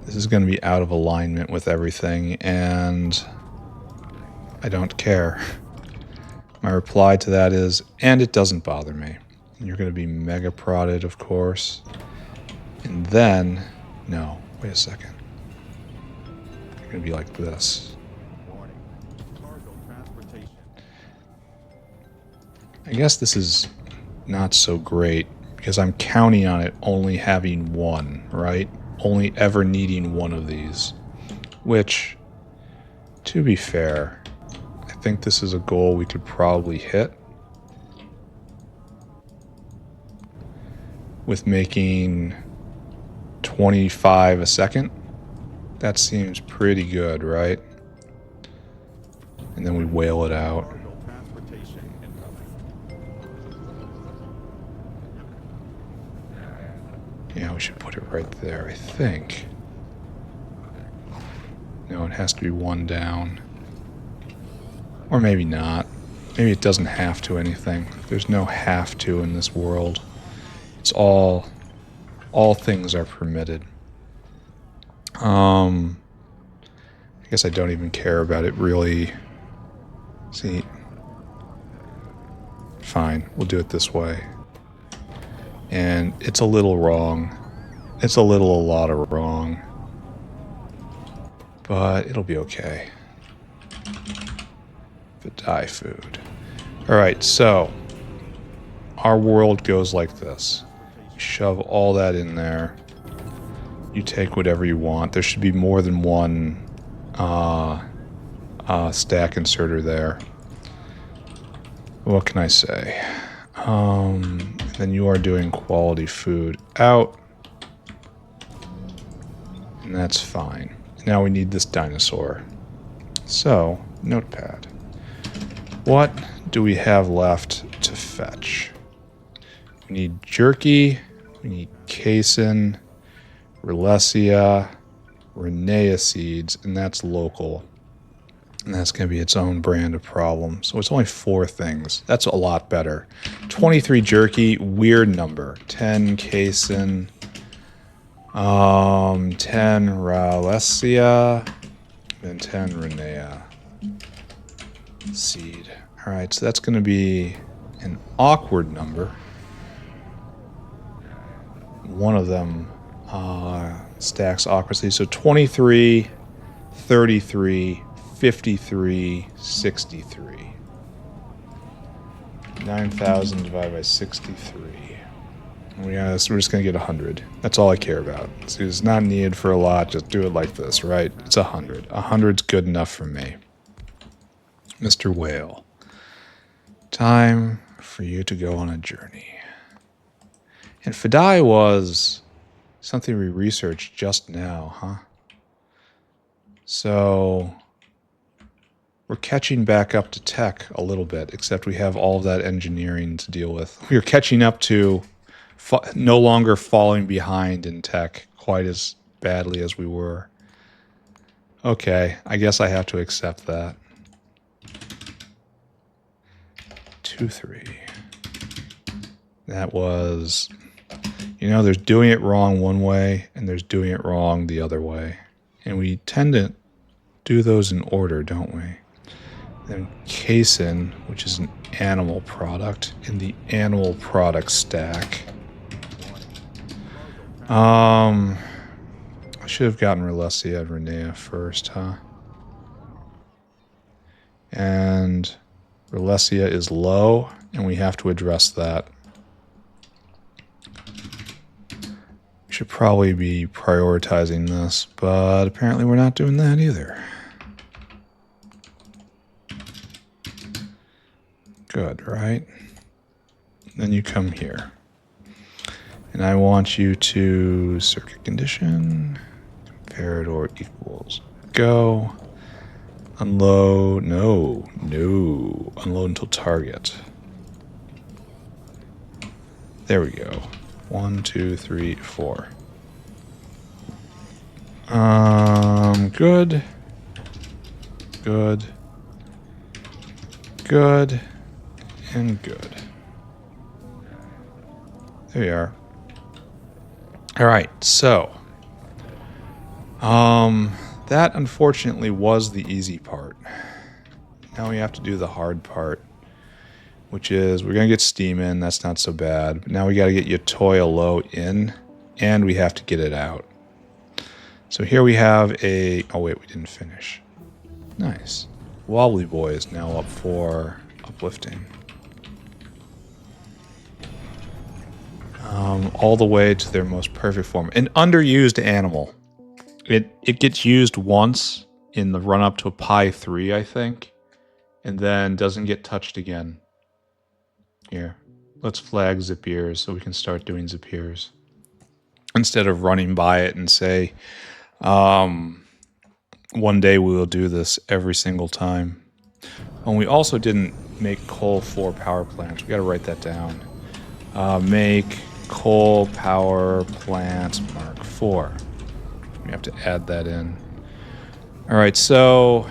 This is going to be out of alignment with everything, and I don't care. My reply to that is, and it doesn't bother me. And you're going to be mega prodded, of course. And then, no, wait a second. You're going to be like this. I guess this is not so great, because I'm counting on it only having one, right? Only ever needing one of these. Which, to be fair, I think this is a goal we could probably hit. With making 25 a second. That seems pretty good, right? And then we whale it out. Yeah, we should put it right there, I think. No, it has to be one down. Or maybe not. Maybe it doesn't have to anything. There's no have to in this world. It's all things are permitted. I guess I don't even care about it really. See, fine, we'll do it this way. And it's a little wrong. It's a lot of wrong. But it'll be okay. Phadai food. Alright, so our world goes like this. You shove all that in there. You take whatever you want. There should be more than one stack inserter there. What can I say? Then you are doing quality food out. And that's fine. Now we need this dinosaur. So, notepad. What do we have left to fetch? We need jerky. We need casein, Relesia, Renea seeds, and that's local. And that's going to be its own brand of problem. So it's only 4 things. That's a lot better. 23 jerky, weird number. 10 casein, 10 Relesia, and 10 Renea seed. All right, so that's going to be an awkward number. One of them stacks awkwardly. So 23, 33, 53, 63. 9,000 divided by 63. We're just going to get 100. That's all I care about. So it's not needed for a lot. Just do it like this, right? It's 100. 100's good enough for me. Mr. Whale. Time for you to go on a journey. And Phadai was something we researched just now, huh? So we're catching back up to tech a little bit, except we have all of that engineering to deal with. We are catching up to no longer falling behind in tech quite as badly as we were. Okay, I guess I have to accept that. 2, 3. That was, there's doing it wrong one way and there's doing it wrong the other way. And we tend to do those in order, don't we? Then casein, which is an animal product, in the animal product stack. I should have gotten Relesia and Renea first, huh? And Relesia is low, and we have to address that. We should probably be prioritizing this, but apparently we're not doing that either. Good, right? Then you come here. And I want you to circuit condition, comparador equals go, unload, no, unload until target. There we go. 1, 2, 3, 4. Good, and good. There you are. All right, so that unfortunately was the easy part. Now we have to do the hard part, which is we're gonna get steam in. That's not so bad. But now we got to get Utoya low in, and we have to get it out. So here we have a. Oh wait, we didn't finish. Nice. Wobbly Boy is now up for uplifting. All the way to their most perfect form. An underused animal. It gets used once in the run-up to a Pi 3, I think, and then doesn't get touched again. Here, let's flag Zapiers so we can start doing Zapiers. Instead of running by it and say, one day we will do this every single time. And we also didn't make coal for power plants. We got to write that down. Make coal power plant Mark 4. We have to add that in. All right, so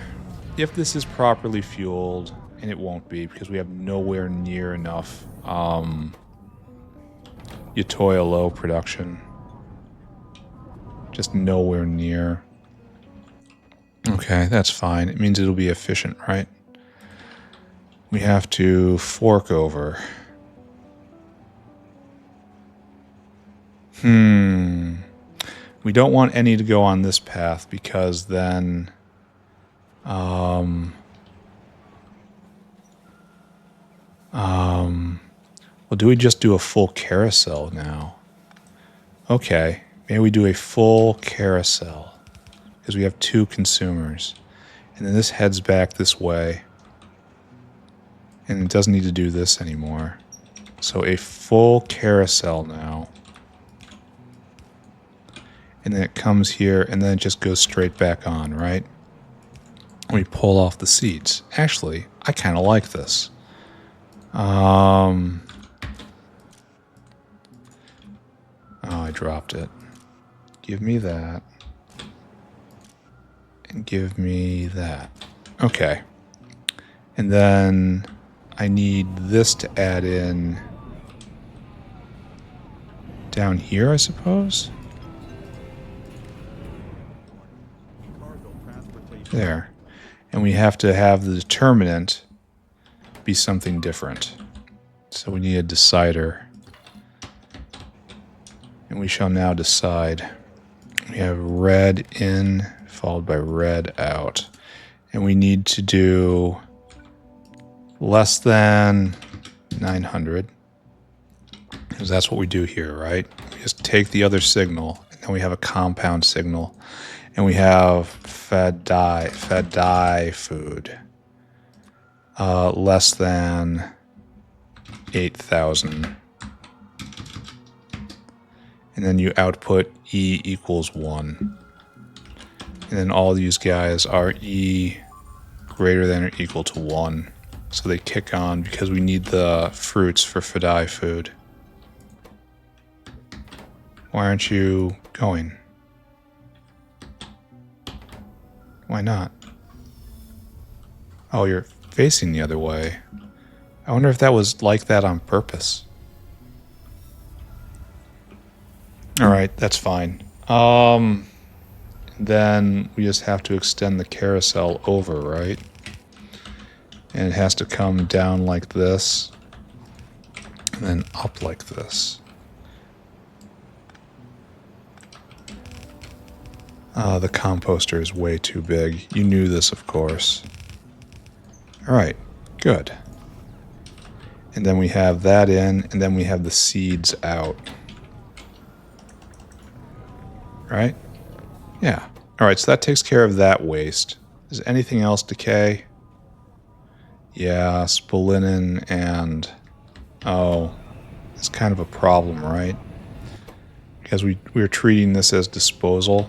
if this is properly fueled, and it won't be because we have nowhere near enough Utoya low production. Just nowhere near. Okay, that's fine. It means it'll be efficient, right? We have to fork over. We don't want any to go on this path because then Well, do we just do a full carousel now? Okay, maybe we do a full carousel because we have 2 consumers. And then this heads back this way. And it doesn't need to do this anymore. So a full carousel now. And then it comes here and then it just goes straight back on, right? We pull off the seats. Actually, I kind of like this. Oh, I dropped it. Give me that. And give me that. Okay. And then I need this to add in down here, I suppose. There. And we have to have the determinant be something different. So we need a decider. And we shall now decide. We have red in followed by red out. And we need to do less than 900. Because that's what we do here, right? We just take the other signal, and then we have a compound signal. And we have Phadai food. Less than 8,000. And then you output E equals 1. And then all these guys are E greater than or equal to 1. So they kick on because we need the fruits for Phadai food. Why aren't you going? Why not? Oh, you're facing the other way. I wonder if that was like that on purpose. Alright, that's fine. Then we just have to extend the carousel over, right? And it has to come down like this. And then up like this. The composter is way too big. You knew this, of course. Alright, good. And then we have that in, and then we have the seeds out. Right? Yeah. Alright, so that takes care of that waste. Does anything else decay? Yeah, spolinin and... Oh, it's kind of a problem, right? Because we're treating this as disposal.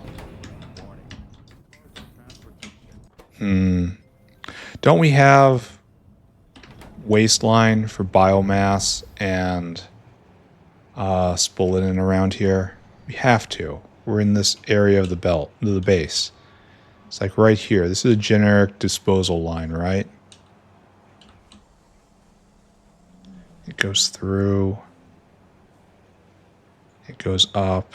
Don't we have waistline for biomass and spolinin around here? We have to. We're in this area of the belt, the base. It's like right here. This is a generic disposal line, right? It goes through. It goes up.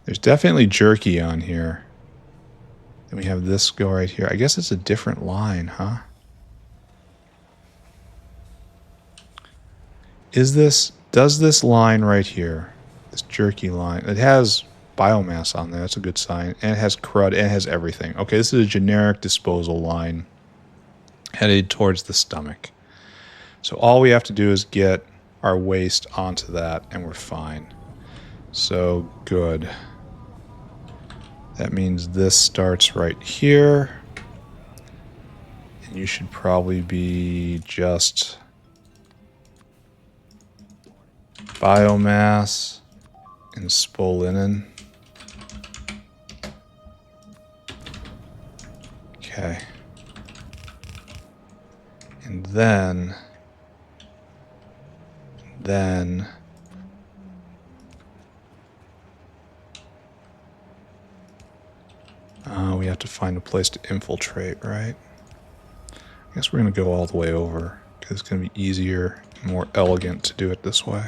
There's definitely jerky on here. Then we have this go right here. I guess it's a different line, huh? Does this line right here, this jerky line, it has biomass on there. That's a good sign. And it has crud, and it has everything. Okay, this is a generic disposal line headed towards the stomach. So all we have to do is get our waste onto that, and we're fine. So, good. That means this starts right here. And you should probably be just biomass and spolinin. Okay. And then we have to find a place to infiltrate, right? I guess we're going to go all the way over because it's going to be easier and more elegant to do it this way.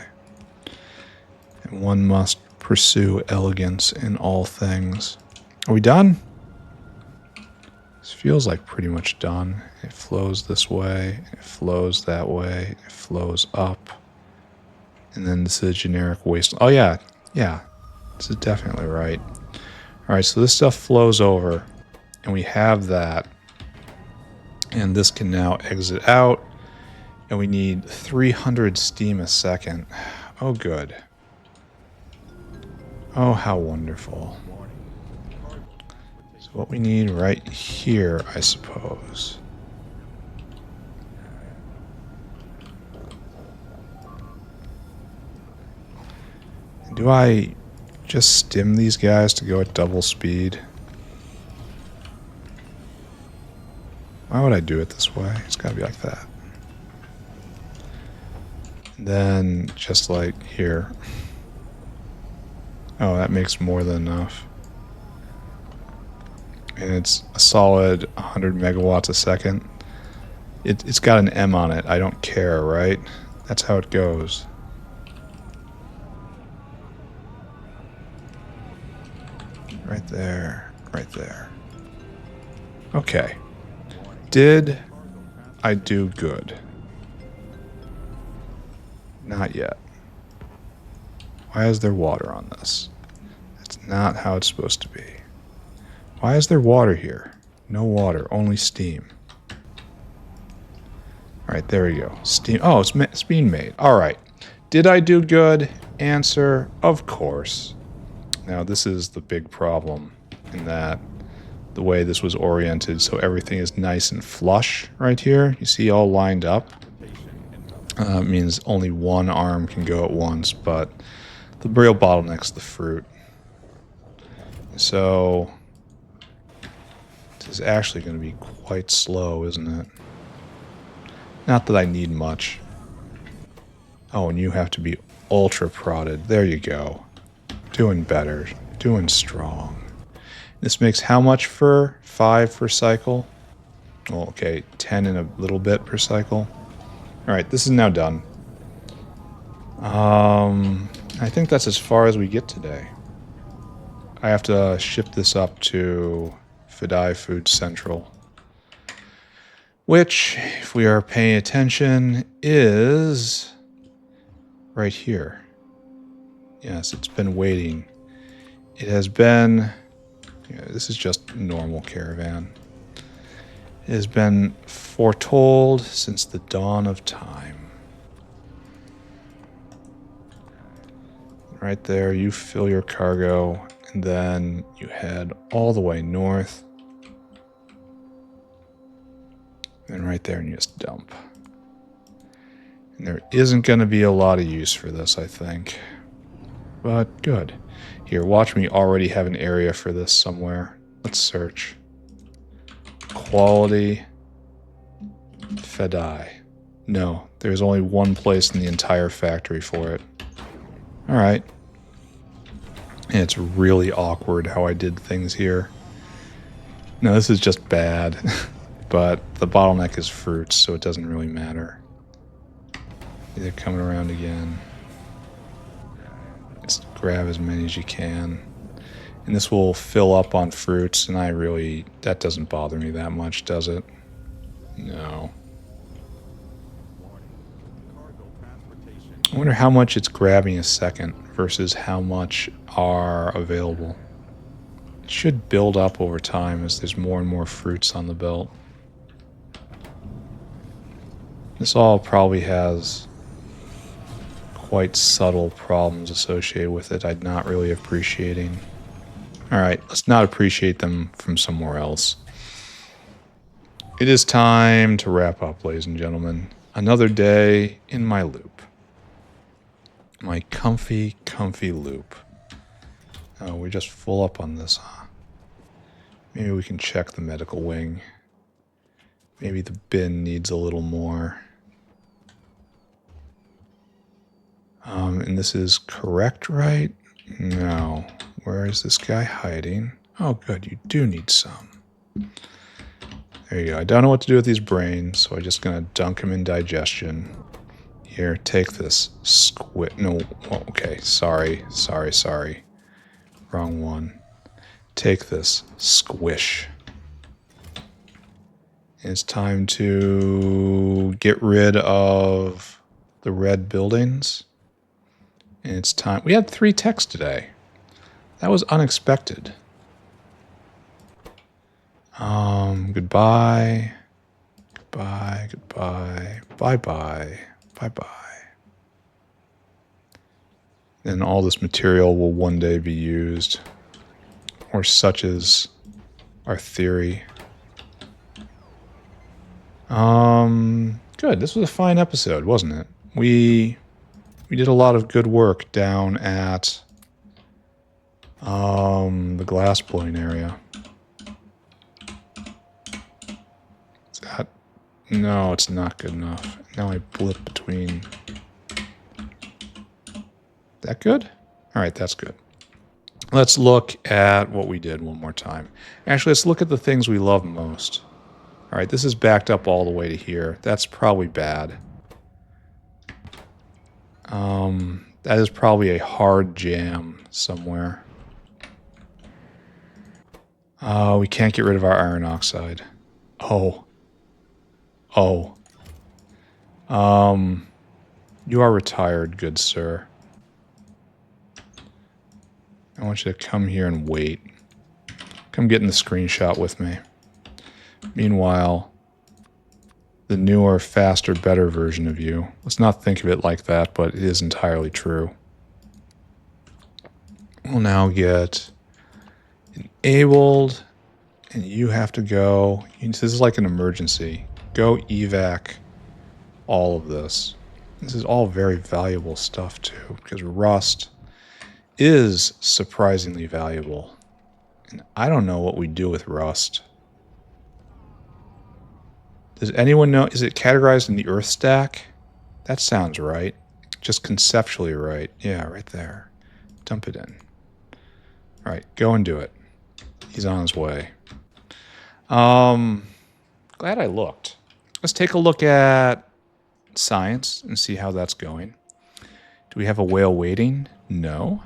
And one must pursue elegance in all things. Are we done? This feels like pretty much done. It flows this way, it flows that way, it flows up. And then this is a generic waste. Oh yeah, this is definitely right. Alright, so this stuff flows over, and we have that. And this can now exit out, And we need 300 steam a second. Oh, good. Oh, how wonderful. So what we need right here, I suppose. Do I just stim these guys to go at double speed? Why would I do it this way? It's gotta be like that. And then just like here. Oh, that makes more than enough. And it's a solid 100 megawatts a second. It's got an M on it. I don't care, right? That's how it goes. Right there. Right there. Okay. Did I do good? Not yet. Why is there water on this? That's not how it's supposed to be. Why is there water here? No water, only steam. Alright, there we go. Steam. Oh, it's being made. Alright. Did I do good? Answer, of course. Now, this is the big problem in that the way this was oriented, so everything is nice and flush right here. You see all lined up. Means only one arm can go at once, but the real bottleneck's the fruit. So this is actually going to be quite slow, isn't it? Not that I need much. Oh, and you have to be ultra prodded. There you go. Doing better. Doing strong. This makes how much fur? 5 per cycle? Well, okay, 10 and a little bit per cycle. Alright, this is now done. I think that's as far as we get today. I have to ship this up to Phadai Food Central. Which, if we are paying attention, is right here. Yes, it's been waiting. It has been... Yeah, this is just normal caravan. It has been foretold since the dawn of time. Right there, you fill your cargo, and then you head all the way north. And right there, and you just dump. And there isn't going to be a lot of use for this, I think. But good. Here, watch me already have an area for this somewhere. Let's search. Quality. Phadai. No, there's only one place in the entire factory for it. Alright. And it's really awkward how I did things here. No, this is just bad. But the bottleneck is fruits, so it doesn't really matter. They're coming around again. Just grab as many as you can. And this will fill up on fruits, and that doesn't bother me that much, does it? No. I wonder how much it's grabbing a second versus how much are available. It should build up over time as there's more and more fruits on the belt. This all probably has quite subtle problems associated with it I'm not really appreciating. Alright, let's not appreciate them from somewhere else. It is time to wrap up, ladies and gentlemen. Another day in my loop. My comfy, comfy loop. Oh, we're just full up on this, huh? Maybe we can check the medical wing. Maybe the bin needs a little more. And this is correct, right? No. Where is this guy hiding? Oh, good. You do need some. There you go. I don't know what to do with these brains, so I'm just going to dunk them in digestion. Here, take this. No. Oh, okay. Sorry. Wrong one. Take this. Squish. It's time to get rid of the red buildings. And it's time. We had 3 techs today. That was unexpected. Goodbye. goodbye, goodbye, bye-bye, bye-bye. And all this material will one day be used, or such is our theory. Good. This was a fine episode, wasn't it? We did a lot of good work down at the glass blowing area. Is that... No, it's not good enough. Now I blip between... That good? Alright, that's good. Let's look at what we did one more time. Actually, let's look at the things we love most. Alright, this is backed up all the way to here. That's probably bad. That is probably a hard jam somewhere. We can't get rid of our iron oxide. Oh. Oh. You are retired, good sir. I want you to come here and wait. Come get in the screenshot with me. Meanwhile, the newer, faster, better version of you. Let's not think of it like that, but it is entirely true. We'll now get enabled, and you have to go. This is like an emergency. Go evac all of this. This is all very valuable stuff too, because rust is surprisingly valuable. And I don't know what we do with rust. Does anyone know? Is it categorized in the earth stack? That sounds right. Just conceptually right. Yeah, right there. Dump it in. All right, go and do it. He's on his way. Glad I looked. Let's take a look at science and see how that's going. Do we have a whale waiting? No.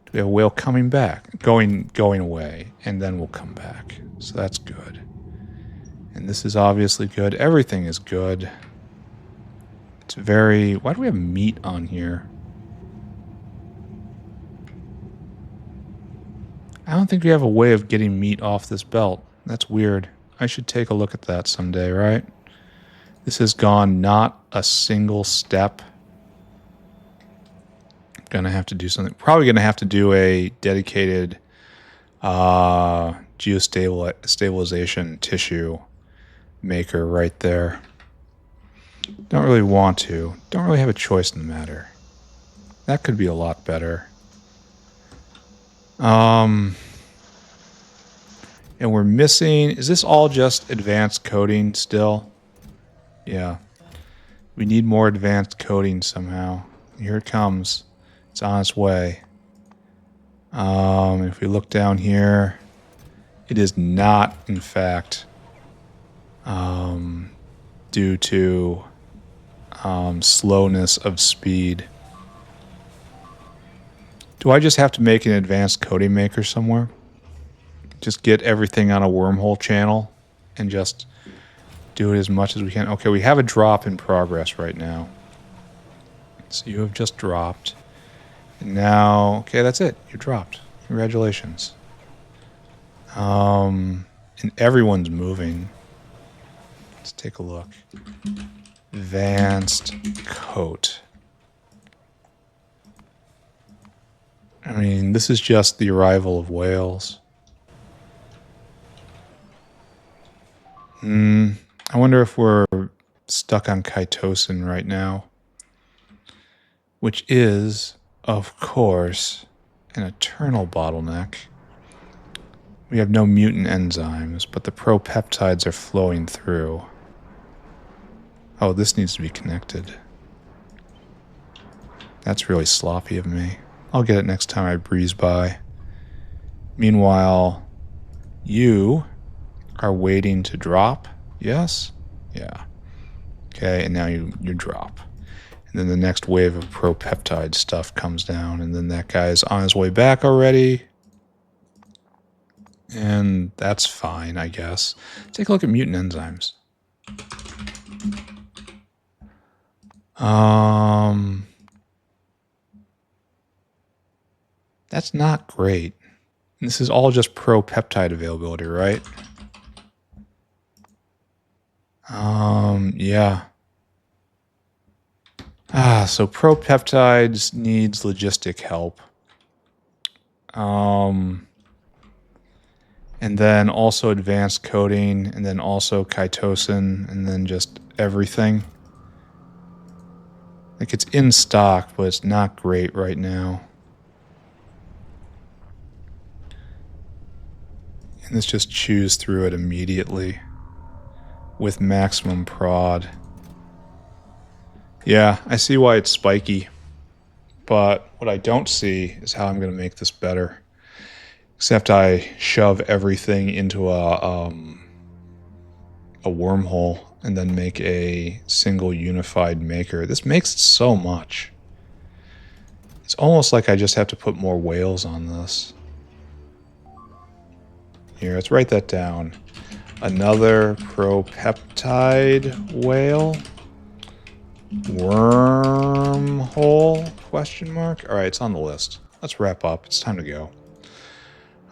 Do we have a whale coming back? Going away, and then we'll come back. So that's good. And this is obviously good. Everything is good. It's very... Why do we have meat on here? I don't think we have a way of getting meat off this belt. That's weird. I should take a look at that someday, right? This has gone not a single step. I'm going to have to do something. Probably going to have to do a dedicated geostabilization tissue maker right there. Don't really want to. Don't really have a choice in the matter. That could be a lot better. And we're missing... Is this all just advanced coding still? Yeah. We need more advanced coding somehow. Here it comes. It's on its way. If we look down here, it is not, in fact, due to slowness of speed. Do I just have to make an advanced coding maker somewhere? Just get everything on a wormhole channel and just do it as much as we can. Okay, we have a drop in progress right now. So you have just dropped. And now, okay, that's it. You dropped. Congratulations. And everyone's moving. Let's take a look. Advanced coat. I mean, this is just the arrival of whales. I wonder if we're stuck on chitosan right now. Which is, of course, an eternal bottleneck. We have no mutant enzymes, but the propeptides are flowing through. Oh, this needs to be connected. That's really sloppy of me. I'll get it next time I breeze by. Meanwhile, you are waiting to drop. Yes? Yeah. Okay, and now you drop. And then the next wave of propeptide stuff comes down, and then that guy's on his way back already. And that's fine, I guess. Take a look at mutant enzymes. That's not great. And this is all just pro-peptide availability, right? Yeah. So propeptides needs logistic help. And then also advanced coding, and then also chitosan, and then just everything. Like it's in stock, but it's not great right now. And let's just choose through it immediately with maximum prod. Yeah, I see why it's spiky, but what I don't see is how I'm going to make this better. Except I shove everything into a wormhole and then make a single unified maker. This makes so much. It's almost like I just have to put more whales on this. Here, let's write that down. Another propeptide whale. Wormhole? Question mark? All right, it's on the list. Let's wrap up. It's time to go.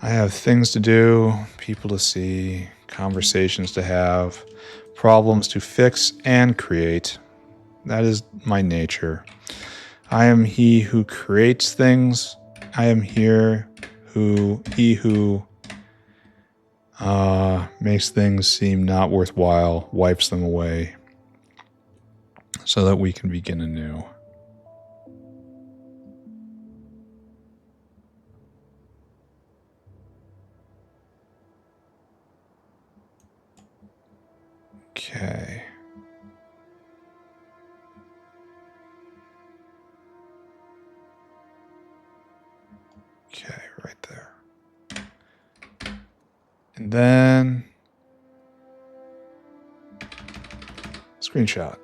I have things to do, people to see, conversations to have, problems to fix and create. That is my nature. I am he who creates things. I am he who makes things seem not worthwhile, wipes them away, so that we can begin anew. Okay. Okay, right there. And then screenshot.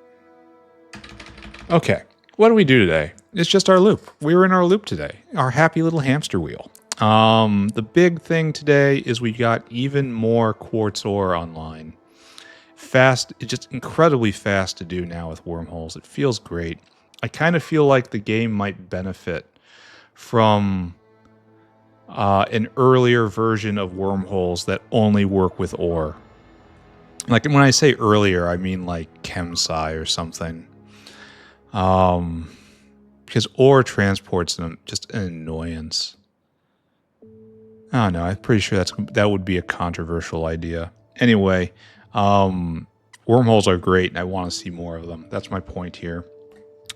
Okay, what do we do today? It's just our loop. We were in our loop today, our happy little hamster wheel. The big thing today is we got even more quartz ore online. Fast, it's just incredibly fast to do now with wormholes. It feels great. I kind of feel like the game might benefit from an earlier version of wormholes that only work with ore. Like when I say earlier, I mean like ChemSci or something. Because ore transports them just an annoyance. I don't know. I'm pretty sure that would be a controversial idea. Anyway, wormholes are great, and I want to see more of them. That's my point here.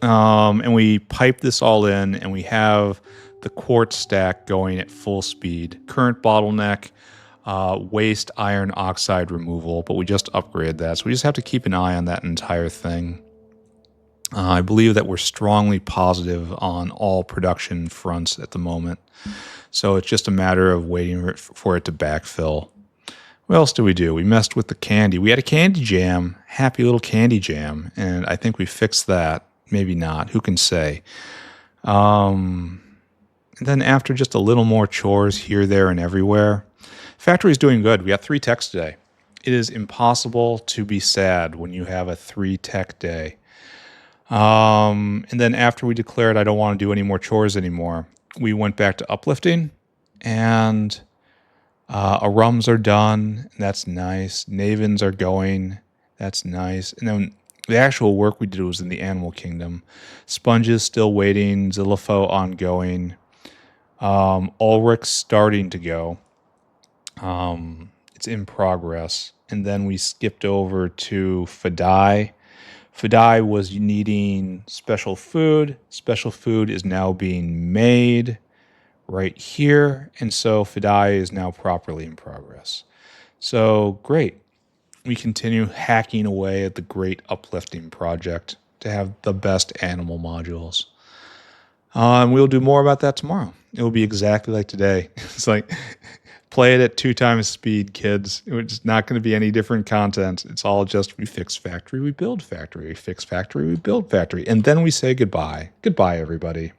And we pipe this all in, and we have the quartz stack going at full speed. Current bottleneck, waste iron oxide removal, but we just upgraded that. So we just have to keep an eye on that entire thing. I believe that we're strongly positive on all production fronts at the moment. So it's just a matter of waiting for it to backfill. What else do? We messed with the candy. We had a candy jam, happy little candy jam, and I think we fixed that. Maybe not. Who can say? And then after just a little more chores here, there, and everywhere, Factory's doing good. We got 3 techs today. It is impossible to be sad when you have a 3 tech day. And then after we declared I don't want to do any more chores anymore, we went back to uplifting, and arums are done, and that's nice. Navens are going, that's nice. And then the actual work we did was in the animal kingdom. Sponges still waiting, Zillipho ongoing, Ulrich's starting to go. It's in progress. And then we skipped over to Phadai. Phadai was needing special food. Special food is now being made right here. And so Phadai is now properly in progress. So great. We continue hacking away at the great uplifting project to have the best animal modules. And we'll do more about that tomorrow. It will be exactly like today. It's like, play it at 2 times speed, kids. It's not going to be any different content. It's all just we fix factory, we build factory, we fix factory, we build factory. And then we say goodbye. Goodbye, everybody.